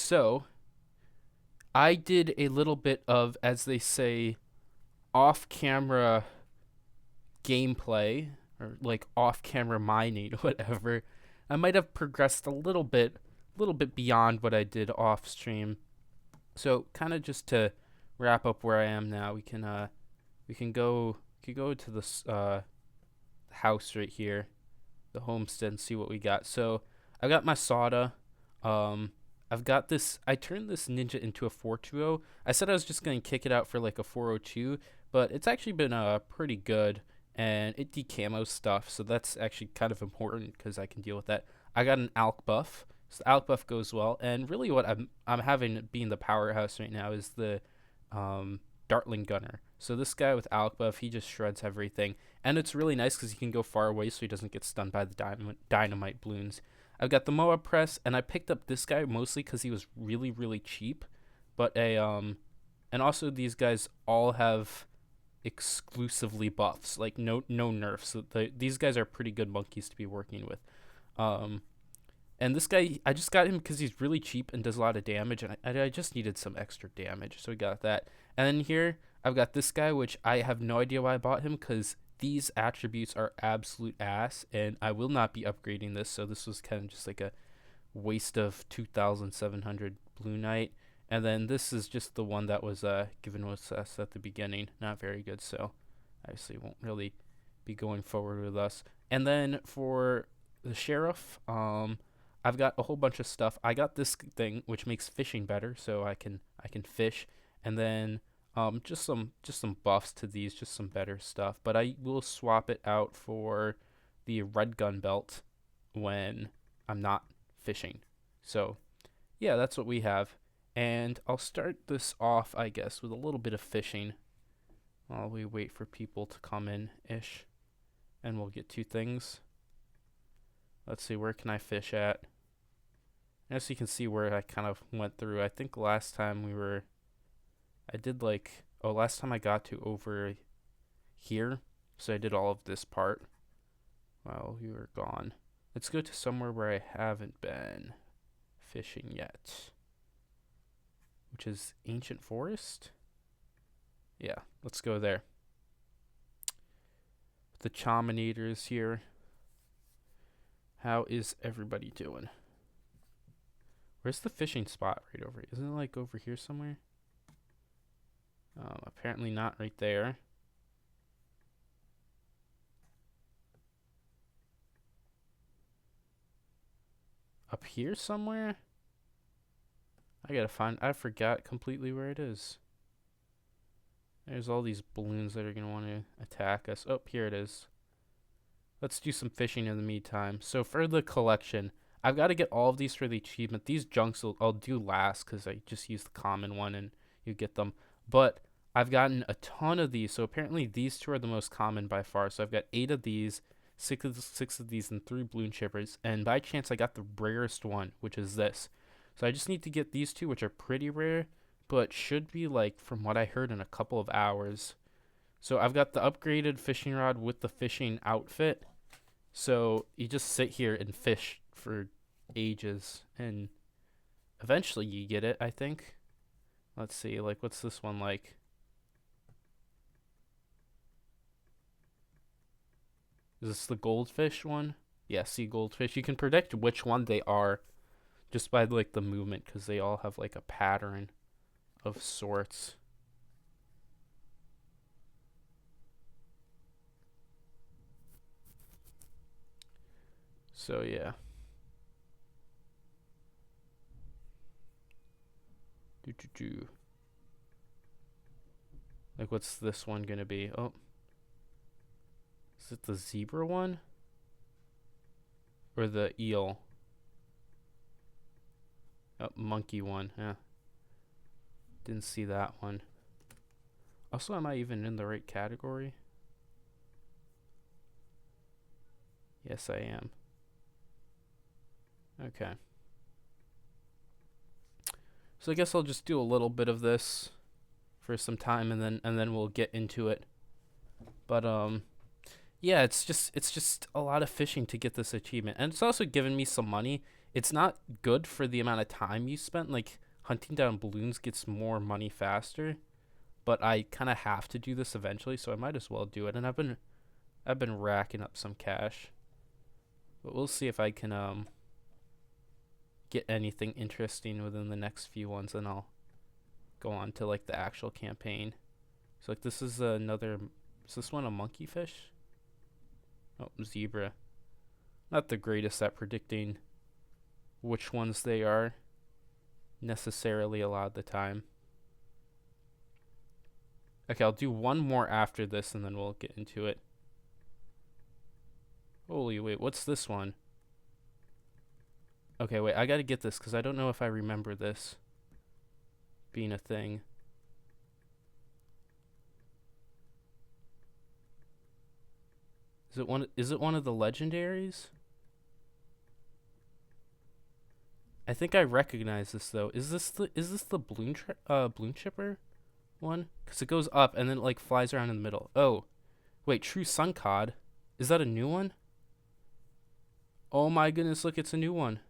So I did a little bit of, as they say, off-camera gameplay or like off-camera mining, whatever. I might have progressed a little bit beyond what I did off stream. So kind of just to wrap up where I am now, we can go to this house right here, the homestead, and see what we got. So I got my Sada. Um, I've got this. I turned this Ninja into a 420. I said I was just gonna kick it out for like a 402, but it's actually been pretty good, and it decamos stuff. So that's actually kind of important because I can deal with that. I got an Alk buff. So the Alk buff goes well, and really what I'm having being the powerhouse right now is the Dartling Gunner. So this guy with Alk buff, he just shreds everything, and it's really nice because he can go far away, so he doesn't get stunned by the dynamite balloons. I've got the Moa press, and I picked up this guy mostly because he was really really cheap, but and also these guys all have exclusively buffs, like no nerfs. So these guys are pretty good monkeys to be working with. Um, and this guy, I just got him because he's really cheap and does a lot of damage, and I just needed some extra damage, so we got that. And then here, I've got this guy, which I have no idea why I bought him, because these attributes are absolute ass, and I will not be upgrading this, so this was kind of just like a waste of 2,700 Blue Knight. And then this is just the one that was given with us at the beginning. Not very good, so obviously won't really be going forward with us. And then for the sheriff, I've got a whole bunch of stuff. I got this thing which makes fishing better, so I can fish, and then just some buffs to these, just some better stuff. But I will swap it out for the red gun belt when I'm not fishing. So yeah, that's what we have. And I'll start this off, I guess, with a little bit of fishing while we wait for people to come in ish. And we'll get two things. Let's see, where can I fish at? As you can see where I kind of went through. I think last time I did like, oh, last time I got to over here. So I did all of this part while you were gone. Let's go to somewhere where I haven't been fishing yet, which is Ancient Forest. Yeah, let's go there. The Chominators here. How is everybody doing? Where's the fishing spot right over here? Isn't it like over here somewhere? Apparently not right there. Up here somewhere? I forgot completely where it is. There's all these balloons that are going to want to attack us. Oh, here it is. Let's do some fishing in the meantime. So for the collection, I've got to get all of these for the achievement. These junks I'll do last because I just use the common one and you get them. But I've gotten a ton of these. So apparently these two are the most common by far. So I've got 8 of these, six of these, and 3 balloon chippers. And by chance, I got the rarest one, which is this. So I just need to get these two, which are pretty rare, but should be like, from what I heard, in a couple of hours. So I've got the upgraded fishing rod with the fishing outfit. So you just sit here and fish for ages, and eventually you get it, I think. Let's see, like, what's this one like? Is this the goldfish one? Yeah, sea goldfish. You can predict which one they are just by like the movement, because they all have like a pattern of sorts. So yeah. Do do do. Like, what's this one gonna be? Oh, is it the zebra one or the eel? Oh, monkey one. Yeah, didn't see that one. Also, am I even in the right category? Yes, I am. Okay. So I guess I'll just do a little bit of this for some time, and then we'll get into it. But yeah, it's just a lot of fishing to get this achievement, and it's also given me some money. it's not good for the amount of time you spent. Like hunting down balloons gets more money faster, but I kind of have to do this eventually, so I might as well do it. And I've been racking up some cash, but we'll see if I can get anything interesting within the next few ones, and I'll go on to like the actual campaign. So like this is another. Is this one a monkey fish? Oh, zebra. Not the greatest at predicting which ones they are necessarily a lot of the time. Okay, I'll do one more after this and then we'll get into it. Holy wait, what's this one? Okay, wait, I gotta get this because I don't know if I remember this being a thing. Is it one of the legendaries? I think I recognize this though. Is this the balloon chipper one? Cuz it goes up and then it like flies around in the middle. Oh, wait, true sun cod. Is that a new one? Oh my goodness, look, it's a new one.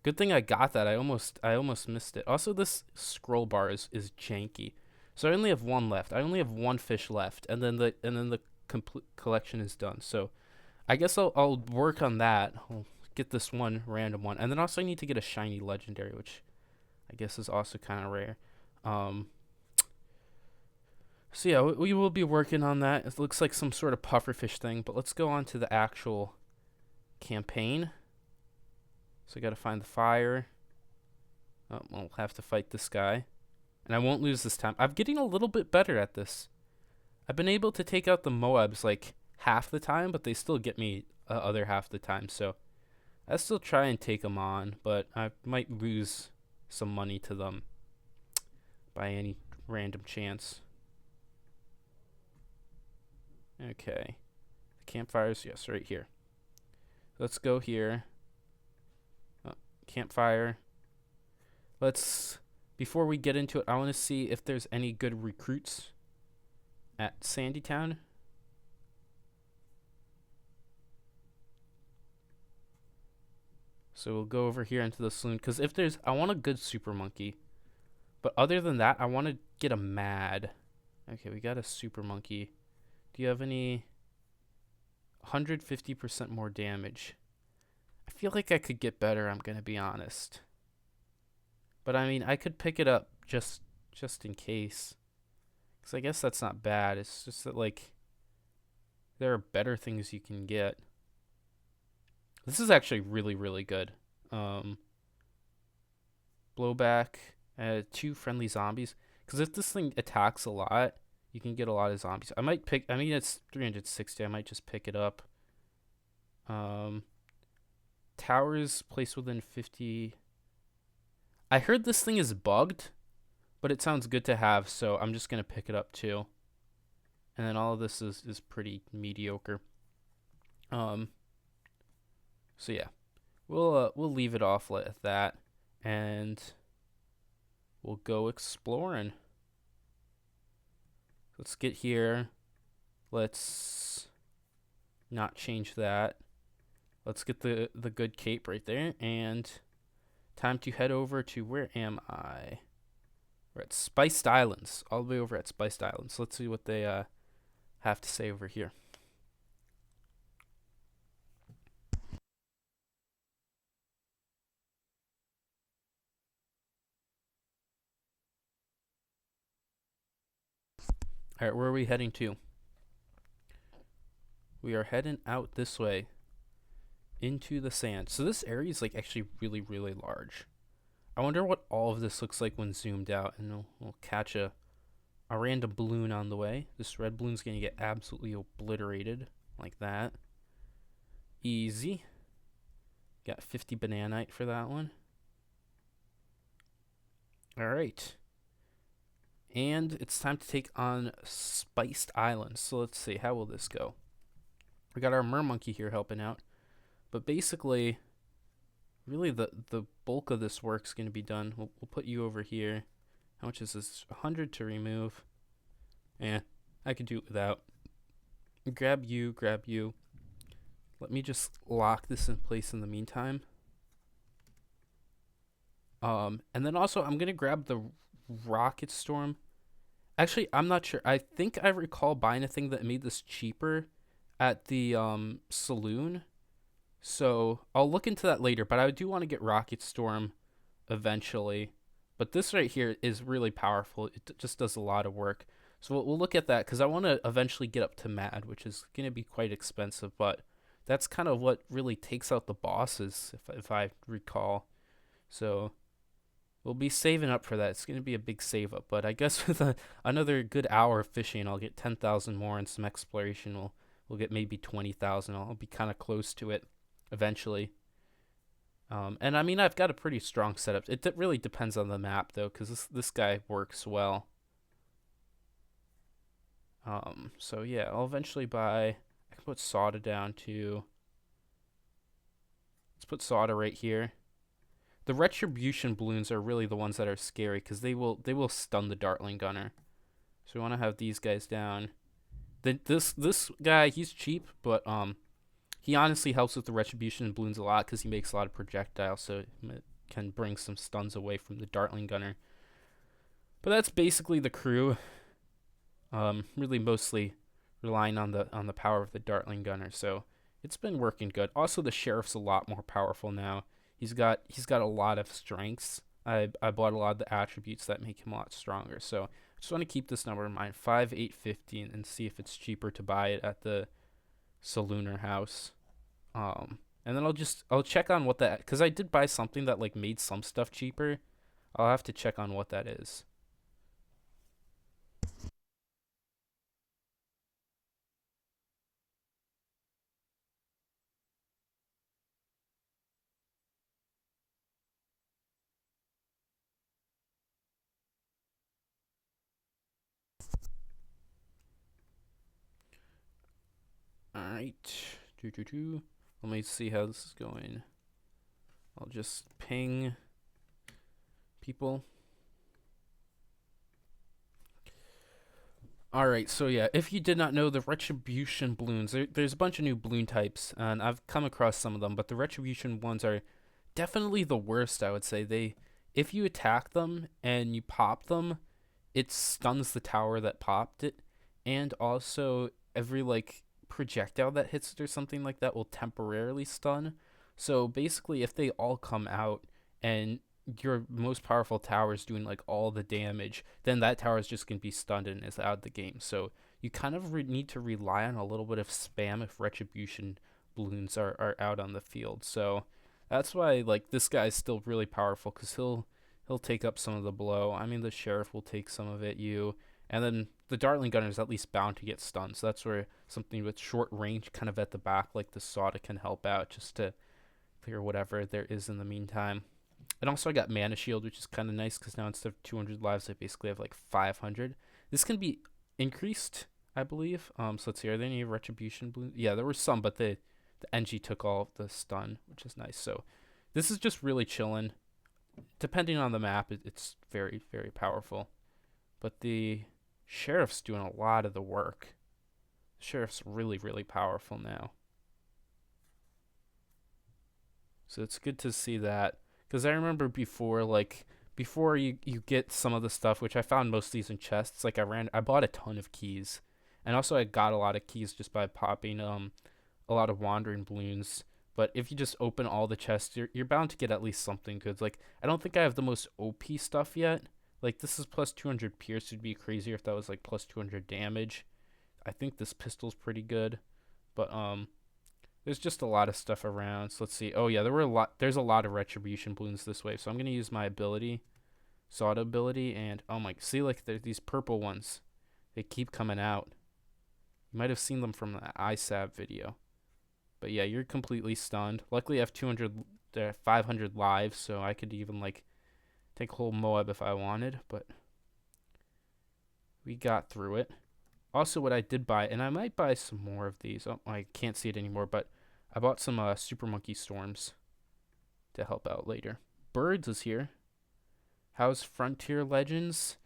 Good thing I got that. I almost missed it. Also, this scroll bar is janky. So I only have one left. I only have one fish left, and then the complete collection is done. So I guess I'll work on that. I'll get this one random one, and then also I need to get a shiny legendary, which I guess is also kind of rare. Um, so yeah, we will be working on that. It looks like some sort of pufferfish thing, but let's go on to the actual campaign. So I gotta find the fire. Oh, I'll have to fight this guy. And I won't lose this time. I'm getting a little bit better at this. I've been able to take out the Moabs like half the time, but they still get me other half the time. So I still try and take them on, but I might lose some money to them by any random chance. Okay. The campfires, yes, right here. Let's go here. Campfire. Before we get into it, I want to see if there's any good recruits at Sandytown. So we'll go over here into the saloon, because I want a good super monkey. But other than that, I want to get a mad. Okay, we got a super monkey. Do you have any 150% more damage? I feel like I could get better, I'm going to be honest. But I mean, I could pick it up just in case. Because I guess that's not bad. It's just that, like, there are better things you can get. This is actually really, really good. Blowback. 2 friendly zombies. Because if this thing attacks a lot, you can get a lot of zombies. I mean, it's 360. I might just pick it up. Towers placed within 50. I heard this thing is bugged, but it sounds good to have, so I'm just going to pick it up too. And then all of this is pretty mediocre. So yeah, we'll leave it off like that, and we'll go exploring. Let's get here. Let's not change that. Let's get the good cape right there, and time to head over to, where am I? We're at Spiced Islands, all the way over at Spiced Islands. Let's see what they have to say over here. All right, where are we heading to? We are heading out this way into the sand. So this area is like actually really, really large. I wonder what all of this looks like when zoomed out, and we'll catch a random balloon on the way. This red balloon's going to get absolutely obliterated like that. Easy. Got 50 bananite for that one. All right. And it's time to take on Spiced Islands. So let's see, how will this go? We got our mermonkey here helping out. But basically, really the bulk of this work's going to be done. We'll put you over here. How much is this? 100 to remove. I could do it without. Grab you. Let me just lock this in place in the meantime. And then also I'm gonna grab the Rocket Storm. Actually, I'm not sure. I think I recall buying a thing that made this cheaper at the saloon. So I'll look into that later. But I do want to get Rocket Storm eventually. But this right here is really powerful. It just does a lot of work. So we'll look at that because I want to eventually get up to Mad, which is going to be quite expensive. But that's kind of what really takes out the bosses, if I recall. So we'll be saving up for that. It's going to be a big save up. But I guess with another good hour of fishing, I'll get 10,000 more and some exploration. We'll get maybe 20,000. I'll be kind of close to it eventually. And I mean, I've got a pretty strong setup. It really depends on the map, though, because this guy works well. So yeah, I'll eventually buy. I can put Soda down too. Let's put Soda right here. The Retribution balloons are really the ones that are scary because they will stun the Dartling Gunner. So we want to have these guys down. This guy, he's cheap, but he honestly helps with the Retribution balloons a lot because he makes a lot of projectiles, so it can bring some stuns away from the Dartling Gunner. But that's basically the crew. Really mostly relying on the power of the Dartling Gunner, so it's been working good. Also, the Sheriff's a lot more powerful now. He's got a lot of strengths. I bought a lot of the attributes that make him a lot stronger. So I just want to keep this number in mind, 5815, and see if it's cheaper to buy it at the Salooner house. And then I'll check on what that, because I did buy something that like made some stuff cheaper. I'll have to check on what that is. All right. Let me see how this is going. I'll just ping people. All right, so yeah, if you did not know, the Retribution balloons, there's a bunch of new balloon types, and I've come across some of them, but the Retribution ones are definitely the worst, I would say. If you attack them and you pop them, it stuns the tower that popped it, and also every like projectile that hits it or something like that will temporarily stun. So basically, if they all come out and your most powerful tower is doing like all the damage, then that tower is just gonna be stunned and is out of the game. So you kind of need to rely on a little bit of spam if Retribution balloons are out on the field. So that's why like this guy's still really powerful because he'll take up some of the blow. I mean, the Sheriff will take some of it. And then the Dartling Gunner is at least bound to get stunned. So that's where something with short range, kind of at the back, like the Soda, can help out just to clear whatever there is in the meantime. And also, I got Mana Shield, which is kind of nice because now instead of 200 lives, I basically have like 500. This can be increased, I believe. So let's see. Are there any Retribution balloons? Yeah, there were some, but the NG took all of the stun, which is nice. So this is just really chilling. Depending on the map, it's very, very powerful. But the Sheriff's doing a lot of the work. The Sheriff's really, really powerful now. So it's good to see that. Because I remember before, like, before you get some of the stuff, which I found most of these in chests, like I bought a ton of keys. And also I got a lot of keys just by popping a lot of wandering balloons. But if you just open all the chests, you're bound to get at least something good. Like, I don't think I have the most OP stuff yet. Like, this is plus 200 pierce. It'd be crazier if that was like plus 200 damage. I think this pistol's pretty good. But there's just a lot of stuff around. So let's see. Oh yeah, there's a lot of Retribution balloons this wave. So I'm gonna use my ability, Soda ability, and oh my, see, like these purple ones. They keep coming out. You might have seen them from the ISAB video. But yeah, you're completely stunned. Luckily, I have 500 lives, so I could even like take a whole Moab if I wanted. But we got through it. Also, what I did buy, and I might buy some more of these. Oh, I can't see it anymore, but I bought some Super Monkey Storms to help out later. Birds is here. How's Frontier Legends?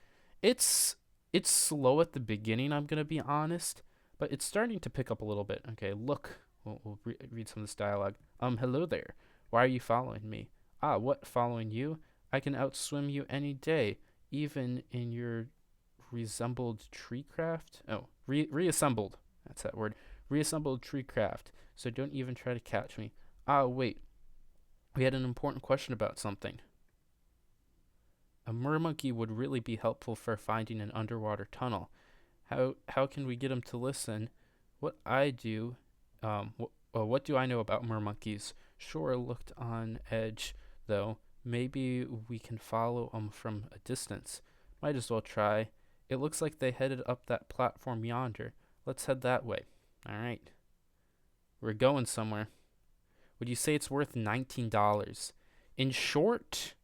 It's slow at the beginning, I'm gonna be honest, but it's starting to pick up a little bit. Okay, look We'll read some of this dialogue. Hello there. Why are you following me? Ah, what, following you? I can outswim you any day, even in your resembled tree craft. Oh, reassembled. That's that word. Reassembled tree craft. So don't even try to catch me. Ah, wait. We had an important question about something. A mermonkey would really be helpful for finding an underwater tunnel. How can we get him to listen? What I do, what do I know about mermonkeys? Shore looked on edge, though. Maybe we can follow 'em from a distance. Might as well try. It looks like they headed up that platform yonder. Let's head that way. All right. We're going somewhere. Would you say it's worth $19? In short,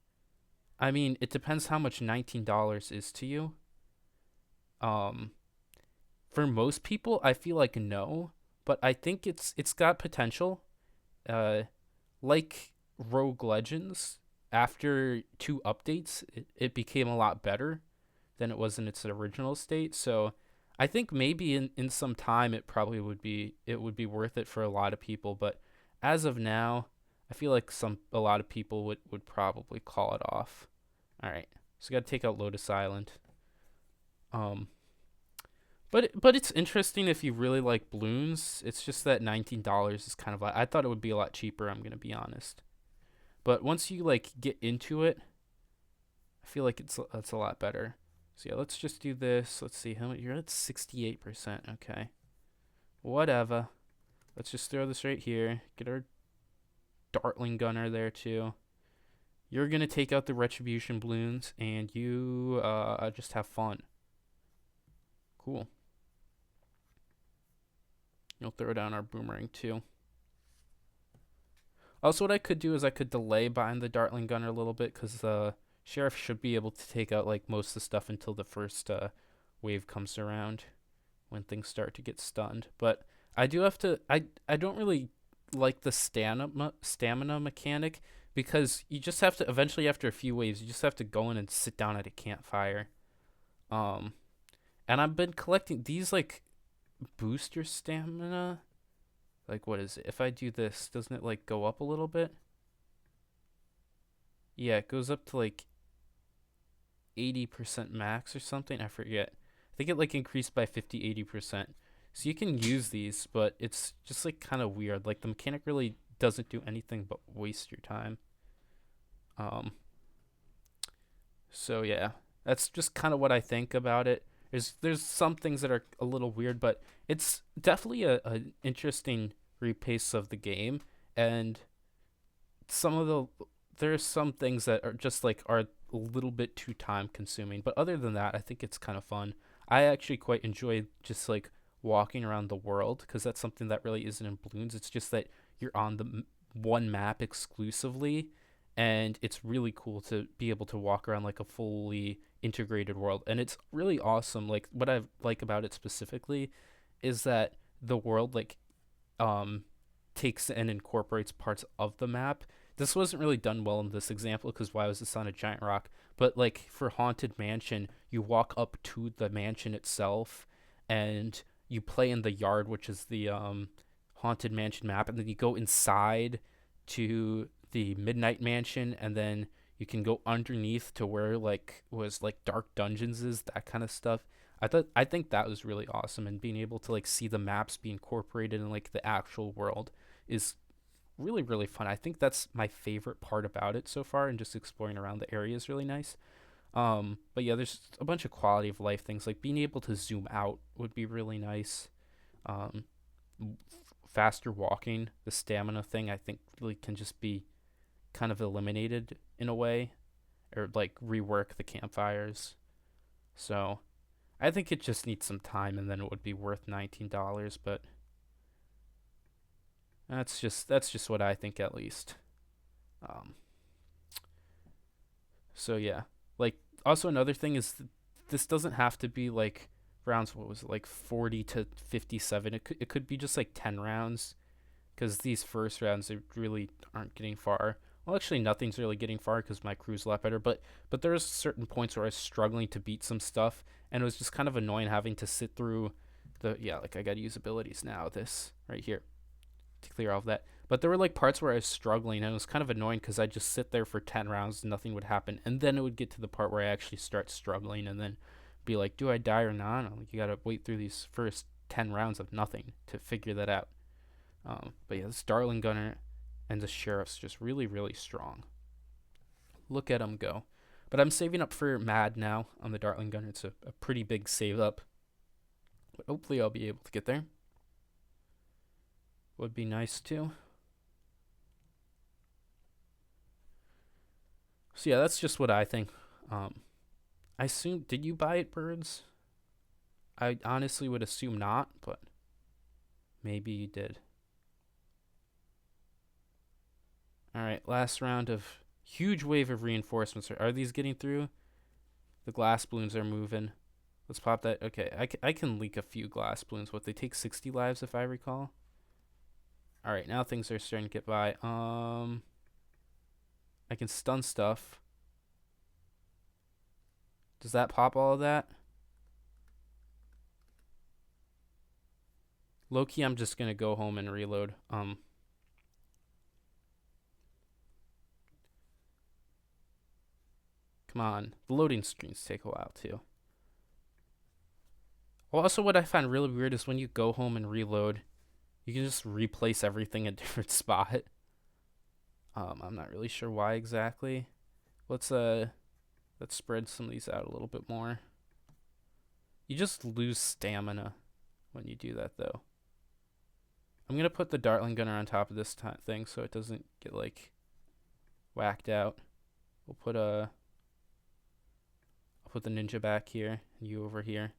I mean, it depends how much $19 is to you. Um, for most people, I feel like no, but I think it's got potential. Uh, like Rogue Legends, after 2 updates, it became a lot better than it was in its original state. So I think maybe in some time it would be worth it for a lot of people, but as of now, I feel like a lot of people would probably call it off. All right. So got to take out Lotus Island. Um but it's interesting if you really like balloons. It's just that $19 is kind of like, I thought it would be a lot cheaper, I'm going to be honest. But once you like get into it, I feel like it's a lot better. So yeah, let's just do this. Let's see how much you're at. 68%. Okay. Whatever. Let's just throw this right here. Get our Dartling Gunner there too. You're gonna take out the Retribution balloons, and you just have fun. Cool. You'll throw down our boomerang too. Also, what I could do is I could delay behind the Dartling Gunner a little bit, because the Sheriff should be able to take out like most of the stuff until the first wave comes around, when things start to get stunned. But I do have to. I don't really like the stamina mechanic, because you just have to eventually, after a few waves, you just have to go in and sit down at a campfire. Um, and I've been collecting these like boost your stamina. Like, what is it? If I do this, doesn't it like go up a little bit? Yeah, it goes up to like 80% max or something. I forget. I think it like increased by 80%. So you can use these, but it's just like kind of weird. Like the mechanic really doesn't do anything but waste your time. Um, so yeah, that's just kind of what I think about it. There's some things that are a little weird, but it's definitely a interesting repace of the game, and some of the there's some things that are just like are a little bit too time consuming, but other than that, I think it's kind of fun. I actually quite enjoy just like walking around the world, because that's something that really isn't in balloons. It's just that you're on the one map exclusively, and it's really cool to be able to walk around like a fully integrated world, and it's really awesome. Like what I like about it specifically is that the world like um takes and incorporates parts of the map. This wasn't really done well in this example, because why was this on a giant rock? But like for Haunted Mansion, you walk up to the mansion itself, and you play in the yard, which is the Haunted Mansion map, and then you go inside to the Midnight Mansion, and then you can go underneath to where like was like Dark Dungeons is, that kind of stuff. I think that was really awesome, and being able to like see the maps be incorporated in like the actual world is really fun. I think that's my favorite part about it so far, and just exploring around the area is really nice. But yeah, there's a bunch of quality of life things, like being able to zoom out would be really nice. Um, Faster walking, the stamina thing, I think really can just be kind of eliminated in a way, or like rework the campfires. So I think it just needs some time, and then it would be worth $19. But that's just what I think, at least. Um, so yeah, like also another thing is this doesn't have to be like rounds. What was it, like 40 to 57? It could be just like 10 rounds, because these first rounds they really aren't getting far. Well, actually, nothing's really getting far because my crew's a lot better. But there's certain points where I was struggling to beat some stuff, and it was just kind of annoying having to sit through the, yeah, like I gotta use abilities now. This right here. to clear all of that. But there were like parts where I was struggling, and it was kind of annoying because I'd just sit there for 10 rounds and nothing would happen. And then it would get to the part where I actually start struggling and then be like, do I die or not? I'm like, you gotta wait through these first 10 rounds of nothing to figure that out. But yeah, this Dartling Gunner and the Sheriff's just really, really strong. Look at them go. But I'm saving up for Mad now on the Dartling Gunner. It's a pretty big save up. But hopefully I'll be able to get there. Would be nice too. So yeah, that's just what I think. I assume, did you buy it, Birds? I honestly would assume not, but maybe you did. Alright, last round of huge wave of reinforcements. Are these getting through? The glass balloons are moving. Let's pop that. Okay, I can leak a few glass balloons. What, they take 60 lives if I recall? Alright, now things are starting to get by. I can stun stuff. Does that pop all of that? Low-key, I'm just gonna go home and reload. Come on. The loading screens take a while, too. Well, also what I find really weird is when you go home and reload, you can just replace everything in a different spot. I'm not really sure why exactly. Let's spread some of these out a little bit more. You just lose stamina when you do that, though. I'm gonna put the Dartling Gunner on top of this thing so it doesn't get like whacked out. We'll put I'll put the Ninja back here and you over here.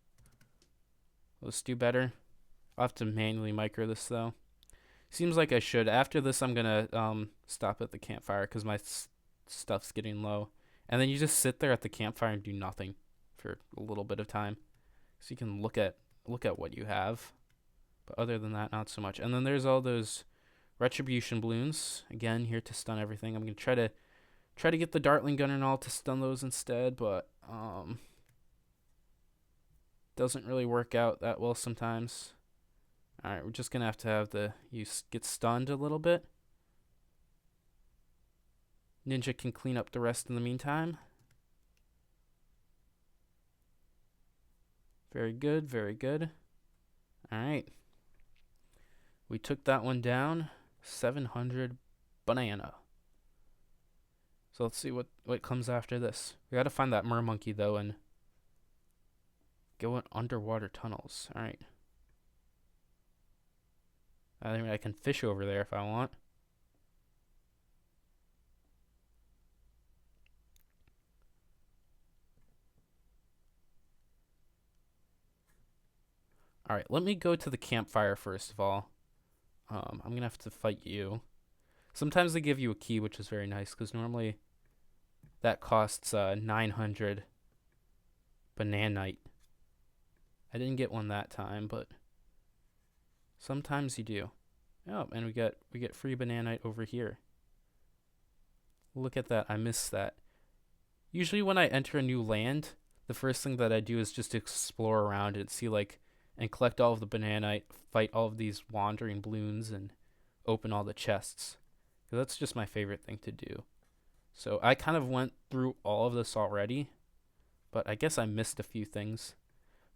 Let's do better. I'll have to manually micro this though. Seems like I should. After this, I'm gonna stop at the campfire because my stuff's getting low. And then you just sit there at the campfire and do nothing for a little bit of time, so you can look at what you have. But other than that, not so much. And then there's all those retribution balloons again here to stun everything. I'm gonna try to get the Dartling Gunner and all to stun those instead, but doesn't really work out that well sometimes. Alright, we're just gonna have to have you get stunned a little bit. Ninja can clean up the rest in the meantime. Very good, very good. Alright. We took that one down. 700 banana. So let's see what comes after this. We gotta find that mermonkey though and go in underwater tunnels. Alright. I mean, I can fish over there if I want. Alright, let me go to the campfire first of all. I'm gonna have to fight you. Sometimes they give you a key, which is very nice, because normally that costs 900 bananite. I didn't get one that time, but sometimes you do. Oh, and we get free bananite over here. Look at that, I missed that. Usually when I enter a new land, the first thing that I do is just explore around and see and collect all of the bananite, fight all of these wandering balloons, and open all the chests. Because that's just my favorite thing to do. So I kind of went through all of this already, but I guess I missed a few things.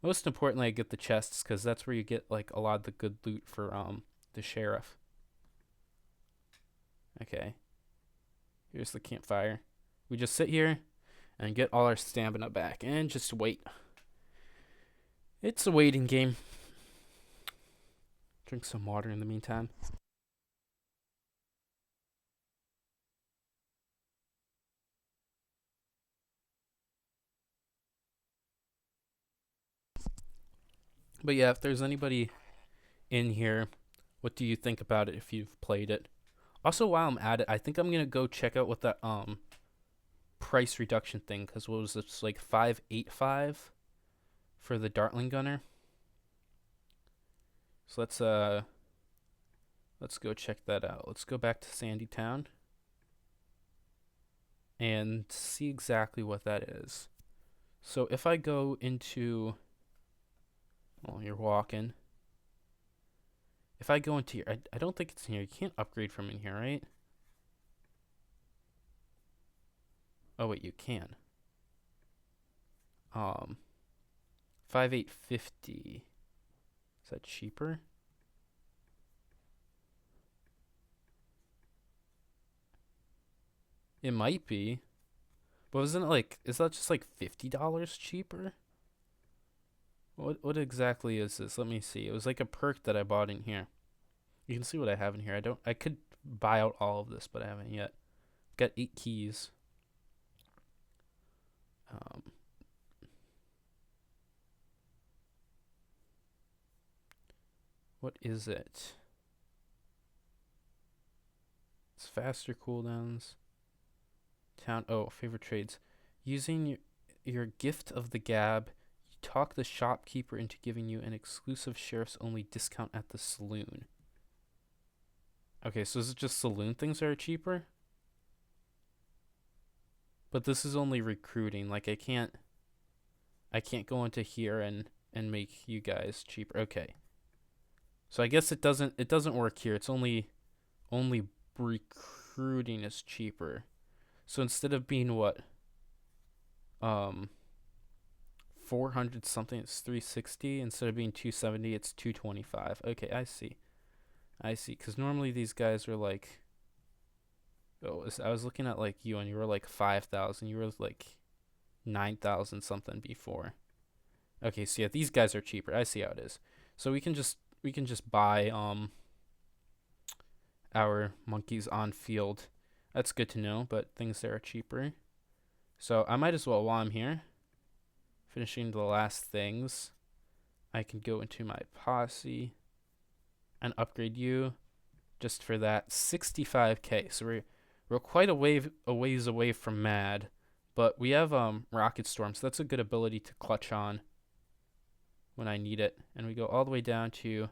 Most importantly, I get the chests, because that's where you get like a lot of the good loot for the sheriff. Okay. Here's the campfire. We just sit here and get all our stamina back and just wait. It's a waiting game. Drink some water in the meantime. But yeah, if there's anybody in here, what do you think about it if you've played it? Also, while I'm at it, I think I'm gonna go check out what that price reduction thing, because what was this, like 585 for the Dartling Gunner? So let's go check that out. Let's go back to Sandy Town and see exactly what that is. So if I go into, well, you're walking. If I go into here, I don't think it's in here. You can't upgrade from in here, right? Oh wait, you can. 5850. Is that cheaper? It might be. But isn't it like, is that just like $50 cheaper? What exactly is this? Let me see. It was like a perk that I bought in here. You can see what I have in here. I could buy out all of this, but I haven't yet. Got 8 keys. What is it? It's faster cooldowns. Favorite trades. Using your gift of the gab, you talk the shopkeeper into giving you an exclusive sheriff's only discount at the saloon. Okay, so is it just saloon things that are cheaper? But this is only recruiting. Like I can't go into here and make you guys cheaper. Okay. So I guess it doesn't work here. It's only recruiting is cheaper. So instead of being what 400 something, it's 360. Instead of being 270, it's 225. Okay, I see. Because normally these guys are like, I was looking at like you, and you were like 5,000. You were like 9,000 something before. Okay, so yeah, these guys are cheaper. I see how it is. So we can just buy our monkeys on field. That's good to know, but things there are cheaper. So I might as well, while I'm here, finishing the last things, I can go into my posse and upgrade you just for that 65k. So we're quite a ways away from Mad, but we have Rocket Storm, so that's a good ability to clutch on when I need it. And we go all the way down to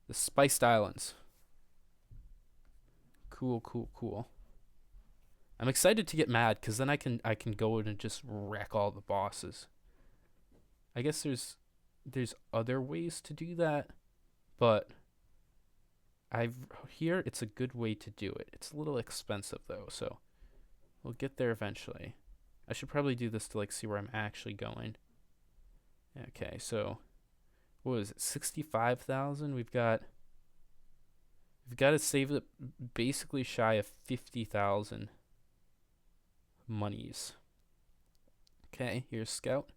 the Spiced Islands. Cool. I'm excited to get Mad, because then I can go in and just wreck all the bosses. I guess there's other ways to do that, but I hear it's a good way to do it. It's a little expensive though, so we'll get there eventually. I should probably do this to like see where I'm actually going. Okay, so what is it? 65,000. We've got to save it basically shy of 50,000 monies. Okay, here's Scout.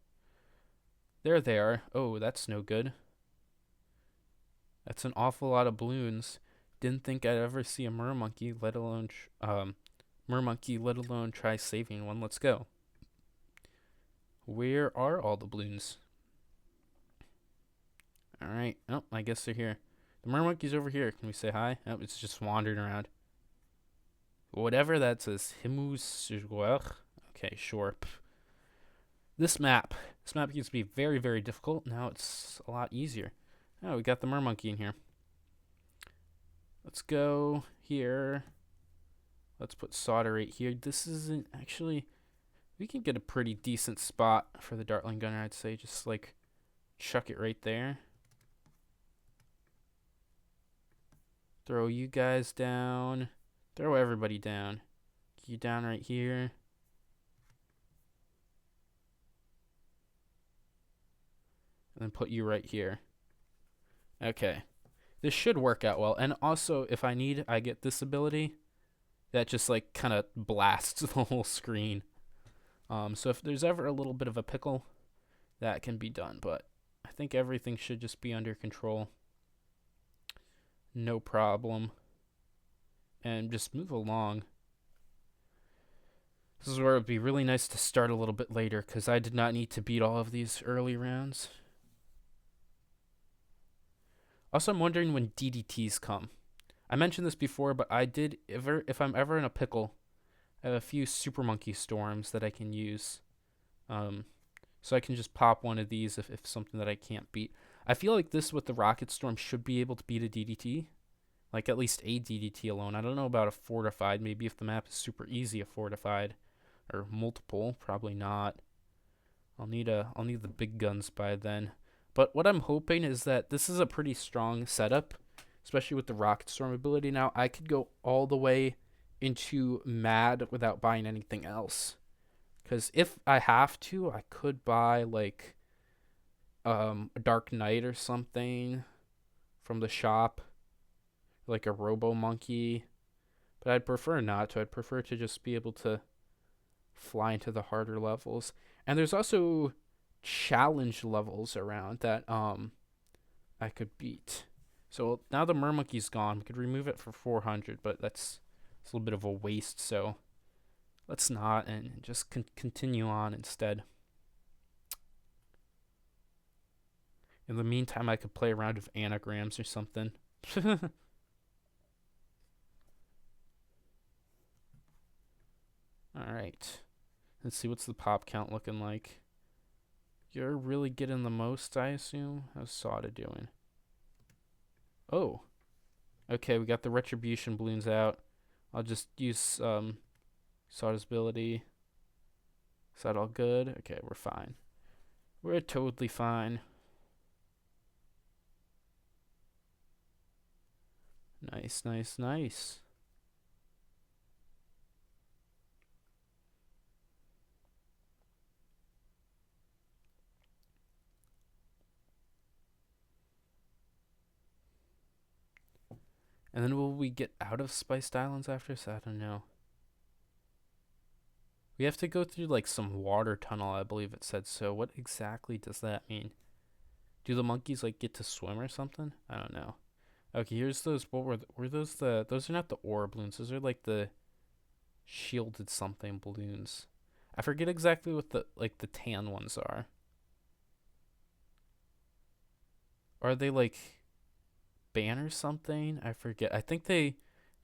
There they are. Oh, that's no good. That's an awful lot of balloons. Didn't think I'd ever see a mermonkey, let alone try saving one. Let's go. Where are all the balloons? All right. Oh, I guess they're here. The mermonkey's over here. Can we say hi? Oh, it's just wandering around. Whatever that says. Okay, sure. This map used to be very, very difficult. Now it's a lot easier. Oh, we got the mermonkey in here. Let's go here. Let's put solder right here. This isn't actually... We can get a pretty decent spot for the Dartling Gunner, I'd say. Just like chuck it right there. Throw you guys down. Throw everybody down. Get you down right here. And then put you right here. Okay. This should work out well. And also, if I need, I get this ability that just like kind of blasts the whole screen. So if there's ever a little bit of a pickle, that can be done. But I think everything should just be under control. No problem. And just move along. This is where it would be really nice to start a little bit later, because I did not need to beat all of these early rounds. Also, I'm wondering when DDTs come. I mentioned this before, but if I'm ever in a pickle, I have a few Super Monkey Storms that I can use. So I can just pop one of these if something that I can't beat. I feel like this with the Rocket Storm should be able to beat a DDT. Like at least a DDT alone. I don't know about a fortified. Maybe if the map is super easy, a fortified. Or multiple. Probably not. I'll need the big guns by then. But what I'm hoping is that this is a pretty strong setup. especially with the Rocket Storm ability now, I could go all the way into Mad without buying anything else. Because if I have to, I could buy like a Dark Knight or something from the shop, like a Robo Monkey. But I'd prefer not to. I'd prefer to just be able to fly into the harder levels. And there's also challenge levels around that I could beat. So now the Mermonkey's gone. We could remove it for 400, but it's a little bit of a waste. So let's not and just continue on instead. In the meantime, I could play around with anagrams or something. All right. Let's see what's the pop count looking like. You're really getting the most, I assume. How's Sada doing? Oh. Okay, we got the Retribution balloons out. I'll just use Sada's ability. Is that all good? Okay, we're fine. We're totally fine. Nice, nice, nice. And then will we get out of Spiced Islands after this? I don't know. We have to go through like some water tunnel, I believe it said. So what exactly does that mean? Do the monkeys like get to swim or something? I don't know. Okay, here's those. What were those? Those are not the ore balloons. Those are like the shielded something balloons. I forget exactly what the tan ones are. Are they like banners something? I forget. I think they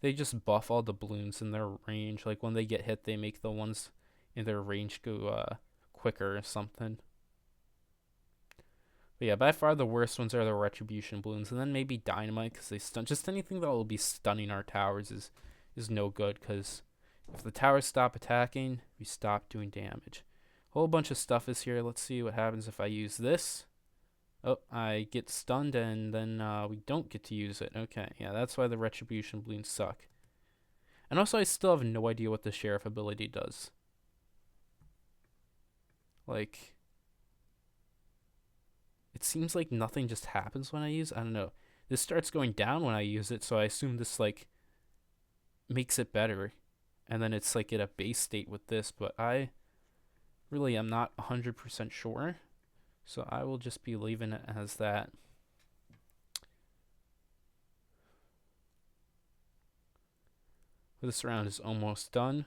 just buff all the balloons in their range. Like when they get hit, they make the ones in their range go quicker or something. But yeah, by far the worst ones are the Retribution balloons, and then maybe Dynamite because they stun. Just anything that will be stunning our towers is no good because if the towers stop attacking, we stop doing damage. A whole bunch of stuff is here. Let's see what happens if I use this. Oh, I get stunned and then we don't get to use it. Okay, yeah, that's why the Retribution balloons suck. And also, I still have no idea what the Sheriff ability does. Like, it seems like nothing just happens when I use it. I don't know. This starts going down when I use it, so I assume this, like, makes it better. And then it's, like, at a base state with this, but I really am not 100% sure. So I will just be leaving it as that. This round is almost done.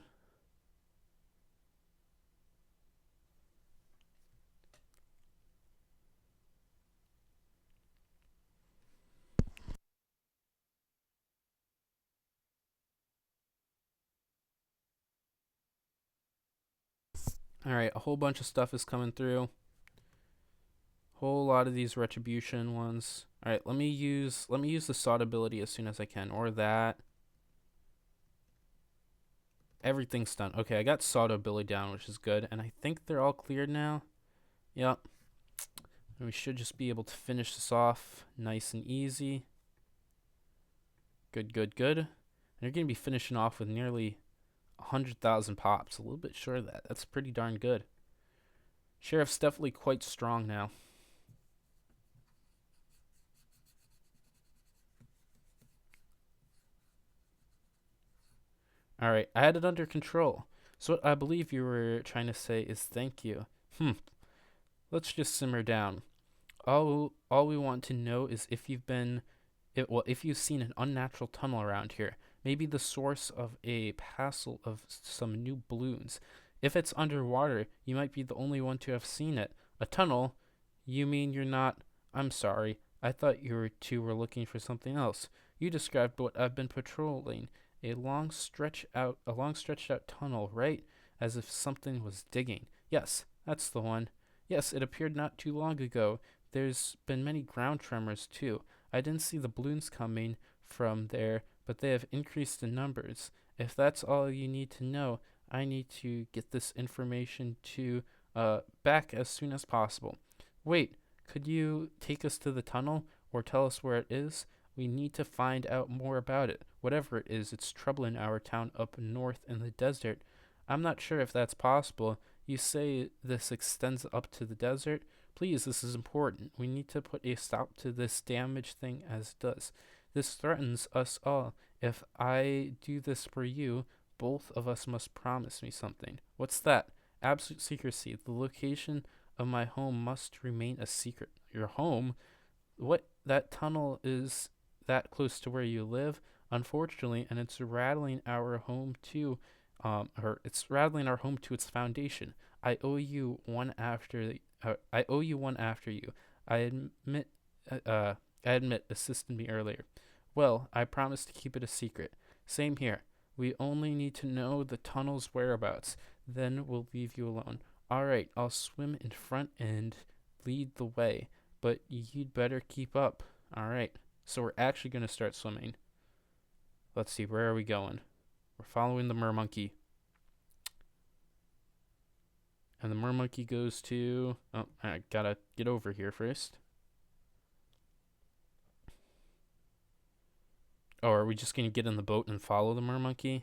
All right, a whole bunch of stuff is coming through. Whole lot of these Retribution ones. All right, let me use the Sod ability as soon as I can, or that. Everything's done. Okay, I got Sod ability down, which is good, and I think they're all cleared now. Yep. And we should just be able to finish this off nice and easy. Good, good, good. And you're gonna be finishing off with nearly 100,000 pops. A little bit short of that. That's pretty darn good. Sheriff's definitely quite strong now. All right, I had it under control. So what I believe you were trying to say is thank you. Let's just simmer down. All we want to know is if if you've seen an unnatural tunnel around here, maybe the source of a passel of some new balloons. If it's underwater, you might be the only one to have seen it. A tunnel? You mean you're not? I'm sorry. I thought you two were looking for something else. You described what I've been patrolling. A long stretched out tunnel, right? As if something was digging. Yes, that's the one. Yes, it appeared not too long ago. There's been many ground tremors too. I didn't see the balloons coming from there, but they have increased in numbers. If that's all you need to know, I need to get this information to back as soon as possible. Wait, could you take us to the tunnel or tell us where it is? We need to find out more about it. Whatever it is, it's troubling our town up north in the desert. I'm not sure if that's possible. You say this extends up to the desert? Please, this is important. We need to put a stop to this damaged thing as it does. This threatens us all. If I do this for you, both of us must promise me something. What's that? Absolute secrecy. The location of my home must remain a secret. Your home? What? That tunnel is that close to where you live? Unfortunately, and it's rattling our home to, or it's rattling our home to its foundation. I owe you one after. I owe you one after you. I admit. I admit, assisted me earlier. Well, I promise to keep it a secret. Same here. We only need to know the tunnel's whereabouts. Then we'll leave you alone. All right, I'll swim in front and lead the way, but you'd better keep up. All right. So we're actually going to start swimming. Let's see, where are we going? We're following the mermonkey. And the mermonkey goes to... Oh, I gotta get over here first. Oh, are we just going to get in the boat and follow the mermonkey?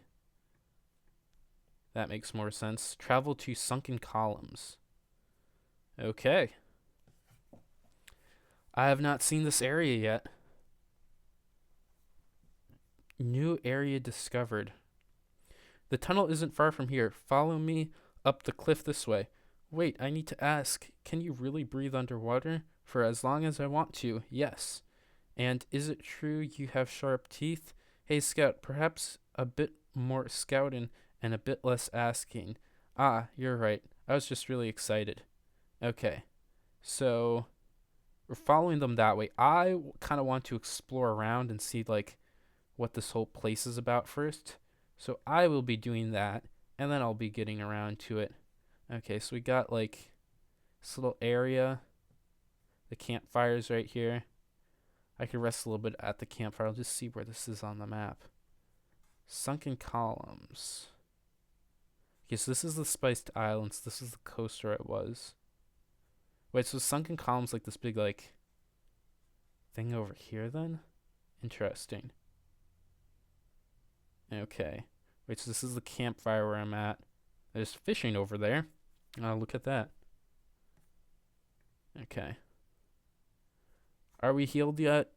That makes more sense. Travel to sunken columns. Okay. I have not seen this area yet. New area discovered. The tunnel isn't far from here. Follow me up the cliff this way. Wait, I need to ask, can you really breathe underwater? For as long as I want to, yes. And is it true you have sharp teeth? Hey, Scout, perhaps a bit more scouting and a bit less asking. Ah, you're right. I was just really excited. Okay, so we're following them that way. I kind of want to explore around and see, like, what this whole place is about first. So I will be doing that, and then I'll be getting around to it. Okay, so we got, like, this little area. The campfire's right here. I could rest a little bit at the campfire. I'll just see where this is on the map. Sunken columns. Okay, so this is the Spiced Islands. This is the coast where it was. Wait, so sunken columns like this big, like, thing over here then? Interesting. Okay. Wait, so this is the campfire where I'm at. There's fishing over there. Oh, look at that. Okay. Are we healed yet?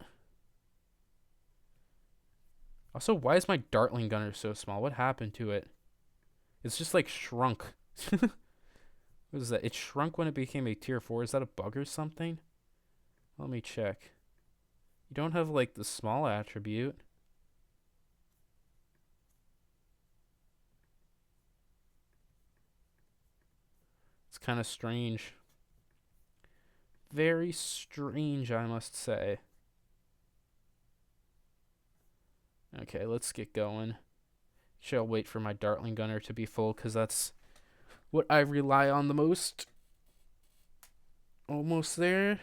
Also, why is my Dartling gunner so small? What happened to it? It's just like shrunk. What is that? It shrunk when it became a tier 4. Is that a bug or something? Let me check. You don't have like the small attribute. It's kind of strange. Very strange, I must say. Okay, let's get going. Shall wait for my Dartling gunner to be full, because that's what I rely on the most. Almost there.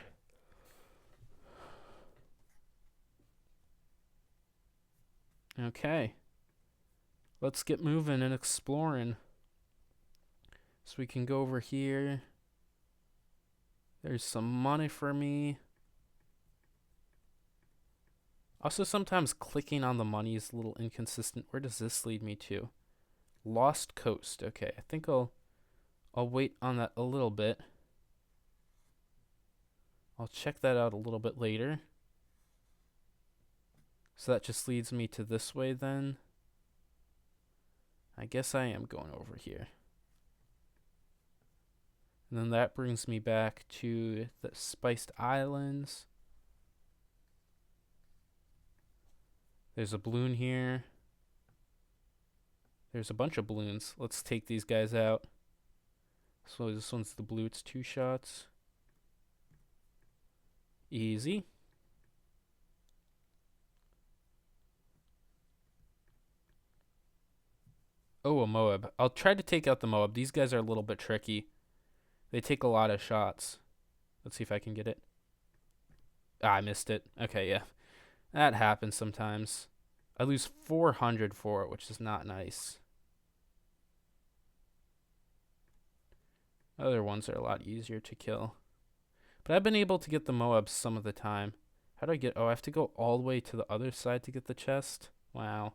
Okay. Let's get moving and exploring. So we can go over here. There's some money for me. Also, sometimes clicking on the money is a little inconsistent. Where does this lead me to? Lost Coast. Okay, I think I'll wait on that a little bit. I'll check that out a little bit later. So that just leads me to this way then. I guess I am going over here. And then that brings me back to the Spiced Islands. There's a balloon here. There's a bunch of balloons. Let's take these guys out. So this one's the blue. It's 2 shots. Easy. Oh, a Moab. I'll try to take out the Moab. These guys are a little bit tricky. They take a lot of shots. Let's see if I can get it. Ah, I missed it. Okay, yeah. That happens sometimes. I lose 400 for it, which is not nice. Other ones are a lot easier to kill. But I've been able to get the Moabs some of the time. How do I get... Oh, I have to go all the way to the other side to get the chest? Wow.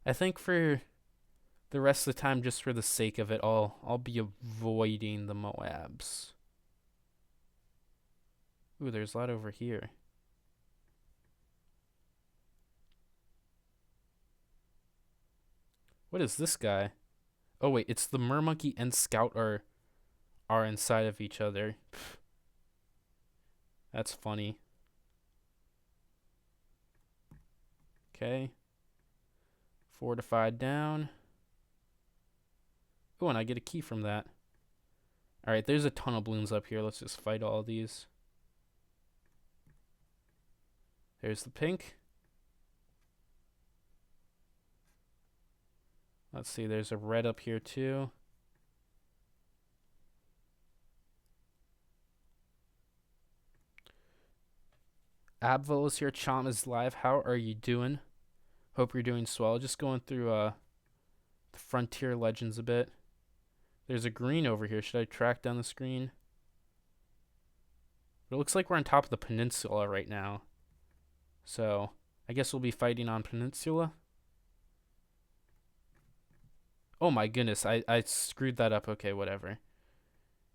I think for the rest of the time, just for the sake of it, I'll be avoiding the Moabs. Ooh, there's a lot over here. What is this guy? Oh wait, it's the Mermonkey and Scout are inside of each other. Pff, that's funny. Okay. Fortified down. Oh, and I get a key from that. Alright, there's a ton of balloons up here. Let's just fight all these. There's the pink. Let's see, there's a red up here too. Abvil is here. Chom is live. How are you doing? Hope you're doing swell. Just going through the Frontier Legends a bit. There's a green over here. Should I track down the screen? It looks like we're on top of the peninsula right now. So, I guess we'll be fighting on peninsula. Oh my goodness, I screwed that up. Okay, whatever.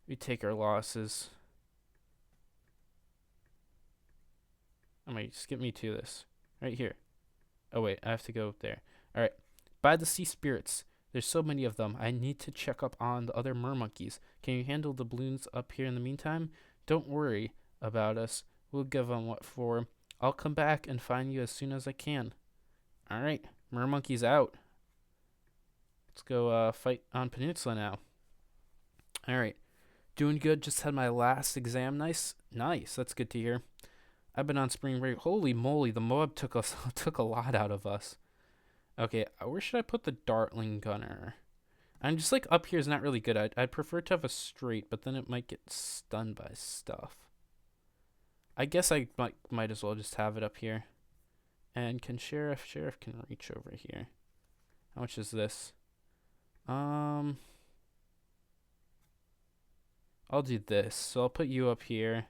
We take our losses. I might skip me to this. Right here. Oh wait, I have to go there. Alright. By the sea spirits. There's so many of them. I need to check up on the other mermonkeys. Can you handle the balloons up here in the meantime? Don't worry about us. We'll give them what for. I'll come back and find you as soon as I can. Alright. Mermonkeys out. Let's go fight on Peninsula now. Alright. Doing good. Just had my last exam. Nice. Nice. That's good to hear. I've been on spring break. Holy moly, the Moab took a lot out of us. Okay, where should I put the Dartling Gunner? I'm just like up here is not really good. I'd prefer to have a straight, but then it might get stunned by stuff. I guess I might as well just have it up here. And can Sheriff can reach over here. How much is this? I'll do this. So I'll put you up here.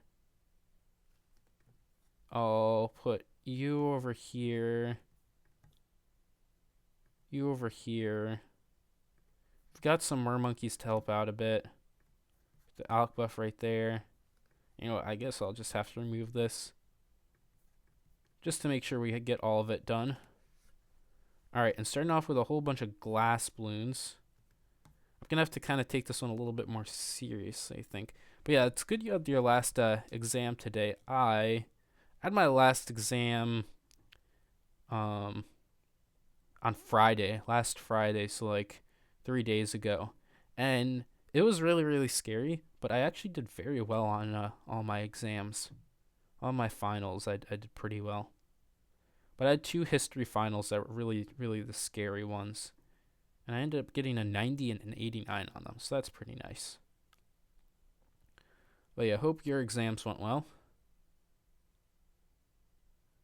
I'll put you over here. You over here. We've got some mermonkeys to help out a bit. The alk buff right there. You know what, I guess I'll just have to remove this. Just to make sure we get all of it done. Alright, and starting off with a whole bunch of glass balloons. I'm going to have to kind of take this one a little bit more seriously, I think. But yeah, it's good you had your last exam today. I had my last exam on Friday, last Friday, so like 3 days ago. And it was really, really scary, but I actually did very well on all my exams. All my finals, I did pretty well. But I had 2 history finals that were really, really the scary ones. And I ended up getting a 90 and an 89 on them, so that's pretty nice. But yeah, hope your exams went well.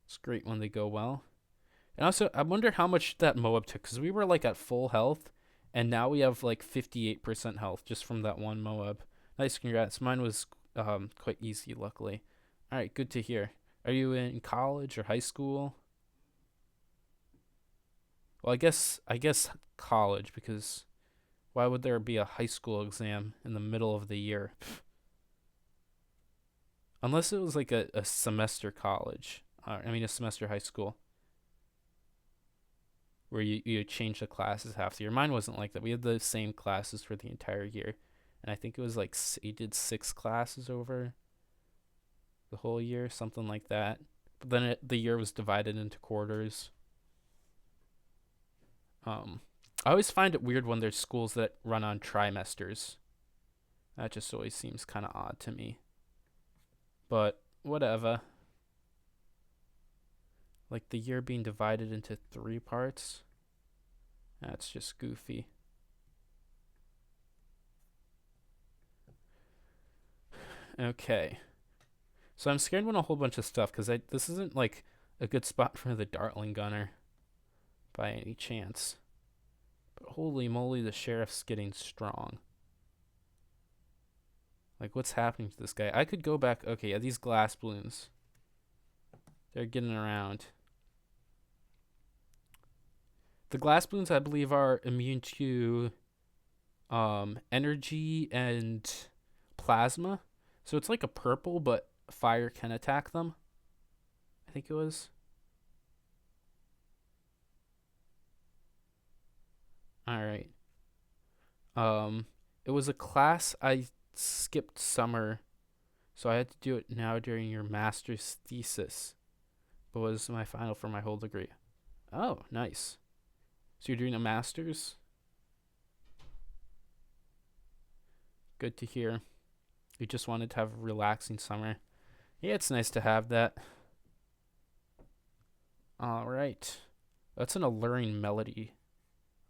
It's great when they go well. And also, I wonder how much that Moab took, because we were like at full health, and now we have like 58% health just from that one Moab. Nice, congrats. Mine was quite easy, luckily. Alright, good to hear. Are you in college or high school? Well, I guess college, because why would there be a high school exam in the middle of the year? Unless it was like a semester college. I mean, a semester high school. Where you change the classes half the year. Mine wasn't like that. We had the same classes for the entire year. And I think it was like, you did 6 classes over the whole year, something like that. But then the year was divided into quarters. I always find it weird when there's schools that run on trimesters. That just always seems kind of odd to me. But whatever. Like the year being divided into 3 parts. That's just goofy. Okay. So I'm scared when a whole bunch of stuff, because this isn't like a good spot for the Dartling Gunner by any chance. But holy moly, the sheriff's getting strong. Like, what's happening to this guy? I could go back. Okay, yeah, these glass balloons. They're getting around. The glass balloons, I believe, are immune to energy and plasma. So it's like a purple, but fire can attack them. I think it was. All right. It was a class I skipped summer, so I had to do it now during your master's thesis. But was my final for my whole degree. Oh, nice. So you're doing a master's? Good to hear. You just wanted to have a relaxing summer. Yeah, it's nice to have that. All right. That's an alluring melody,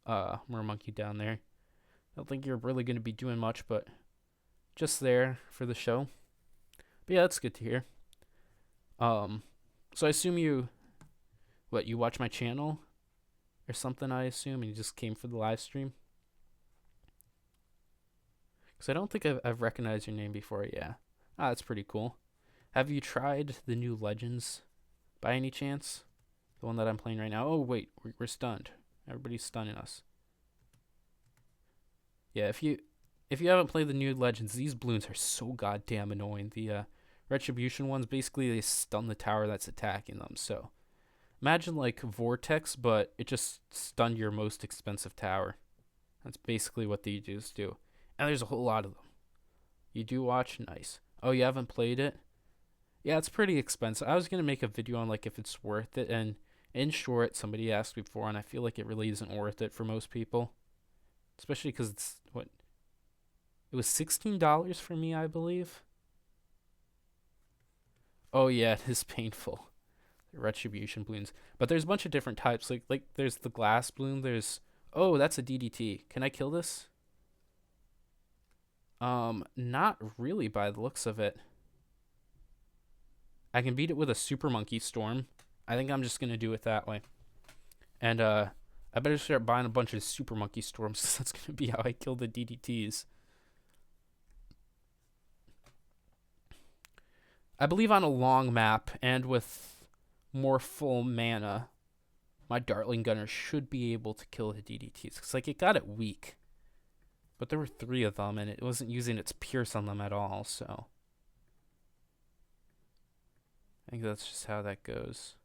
Mermonkey down there. I don't think you're really going to be doing much, but just there for the show. But yeah, that's good to hear. So I assume you watch my channel or something, I assume, and you just came for the live stream? Because I don't think I've recognized your name before, yeah. Ah, that's pretty cool. Have you tried the new Legends by any chance? The one that I'm playing right now? Oh, wait, we're stunned. Everybody's stunning us. Yeah, if you haven't played the new Legends, these balloons are so goddamn annoying. The Retribution ones, basically, they stun the tower that's attacking them, so... Imagine like Vortex, but it just stunned your most expensive tower. That's basically what these do. And there's a whole lot of them. You do watch? Nice. Oh, you haven't played it? Yeah, it's pretty expensive. I was going to make a video on like if it's worth it. And in short, somebody asked before, and I feel like it really isn't worth it for most people. Especially because it's, what? It was $16 for me, I believe. Oh, yeah, it is painful. Retribution balloons, but there's a bunch of different types. Like there's the glass balloon. There's that's a DDT. Can I kill this? Not really by the looks of it. I can beat it with a Super Monkey Storm. I think I'm just gonna do it that way. And I better start buying a bunch of Super Monkey Storms. That's gonna be how I kill the DDTs. I believe on a long map and with more full mana, my Dartling Gunner should be able to kill the DDTs. Because, like, it got it weak. But there were 3 of them, and it wasn't using its Pierce on them at all, so... I think that's just how that goes.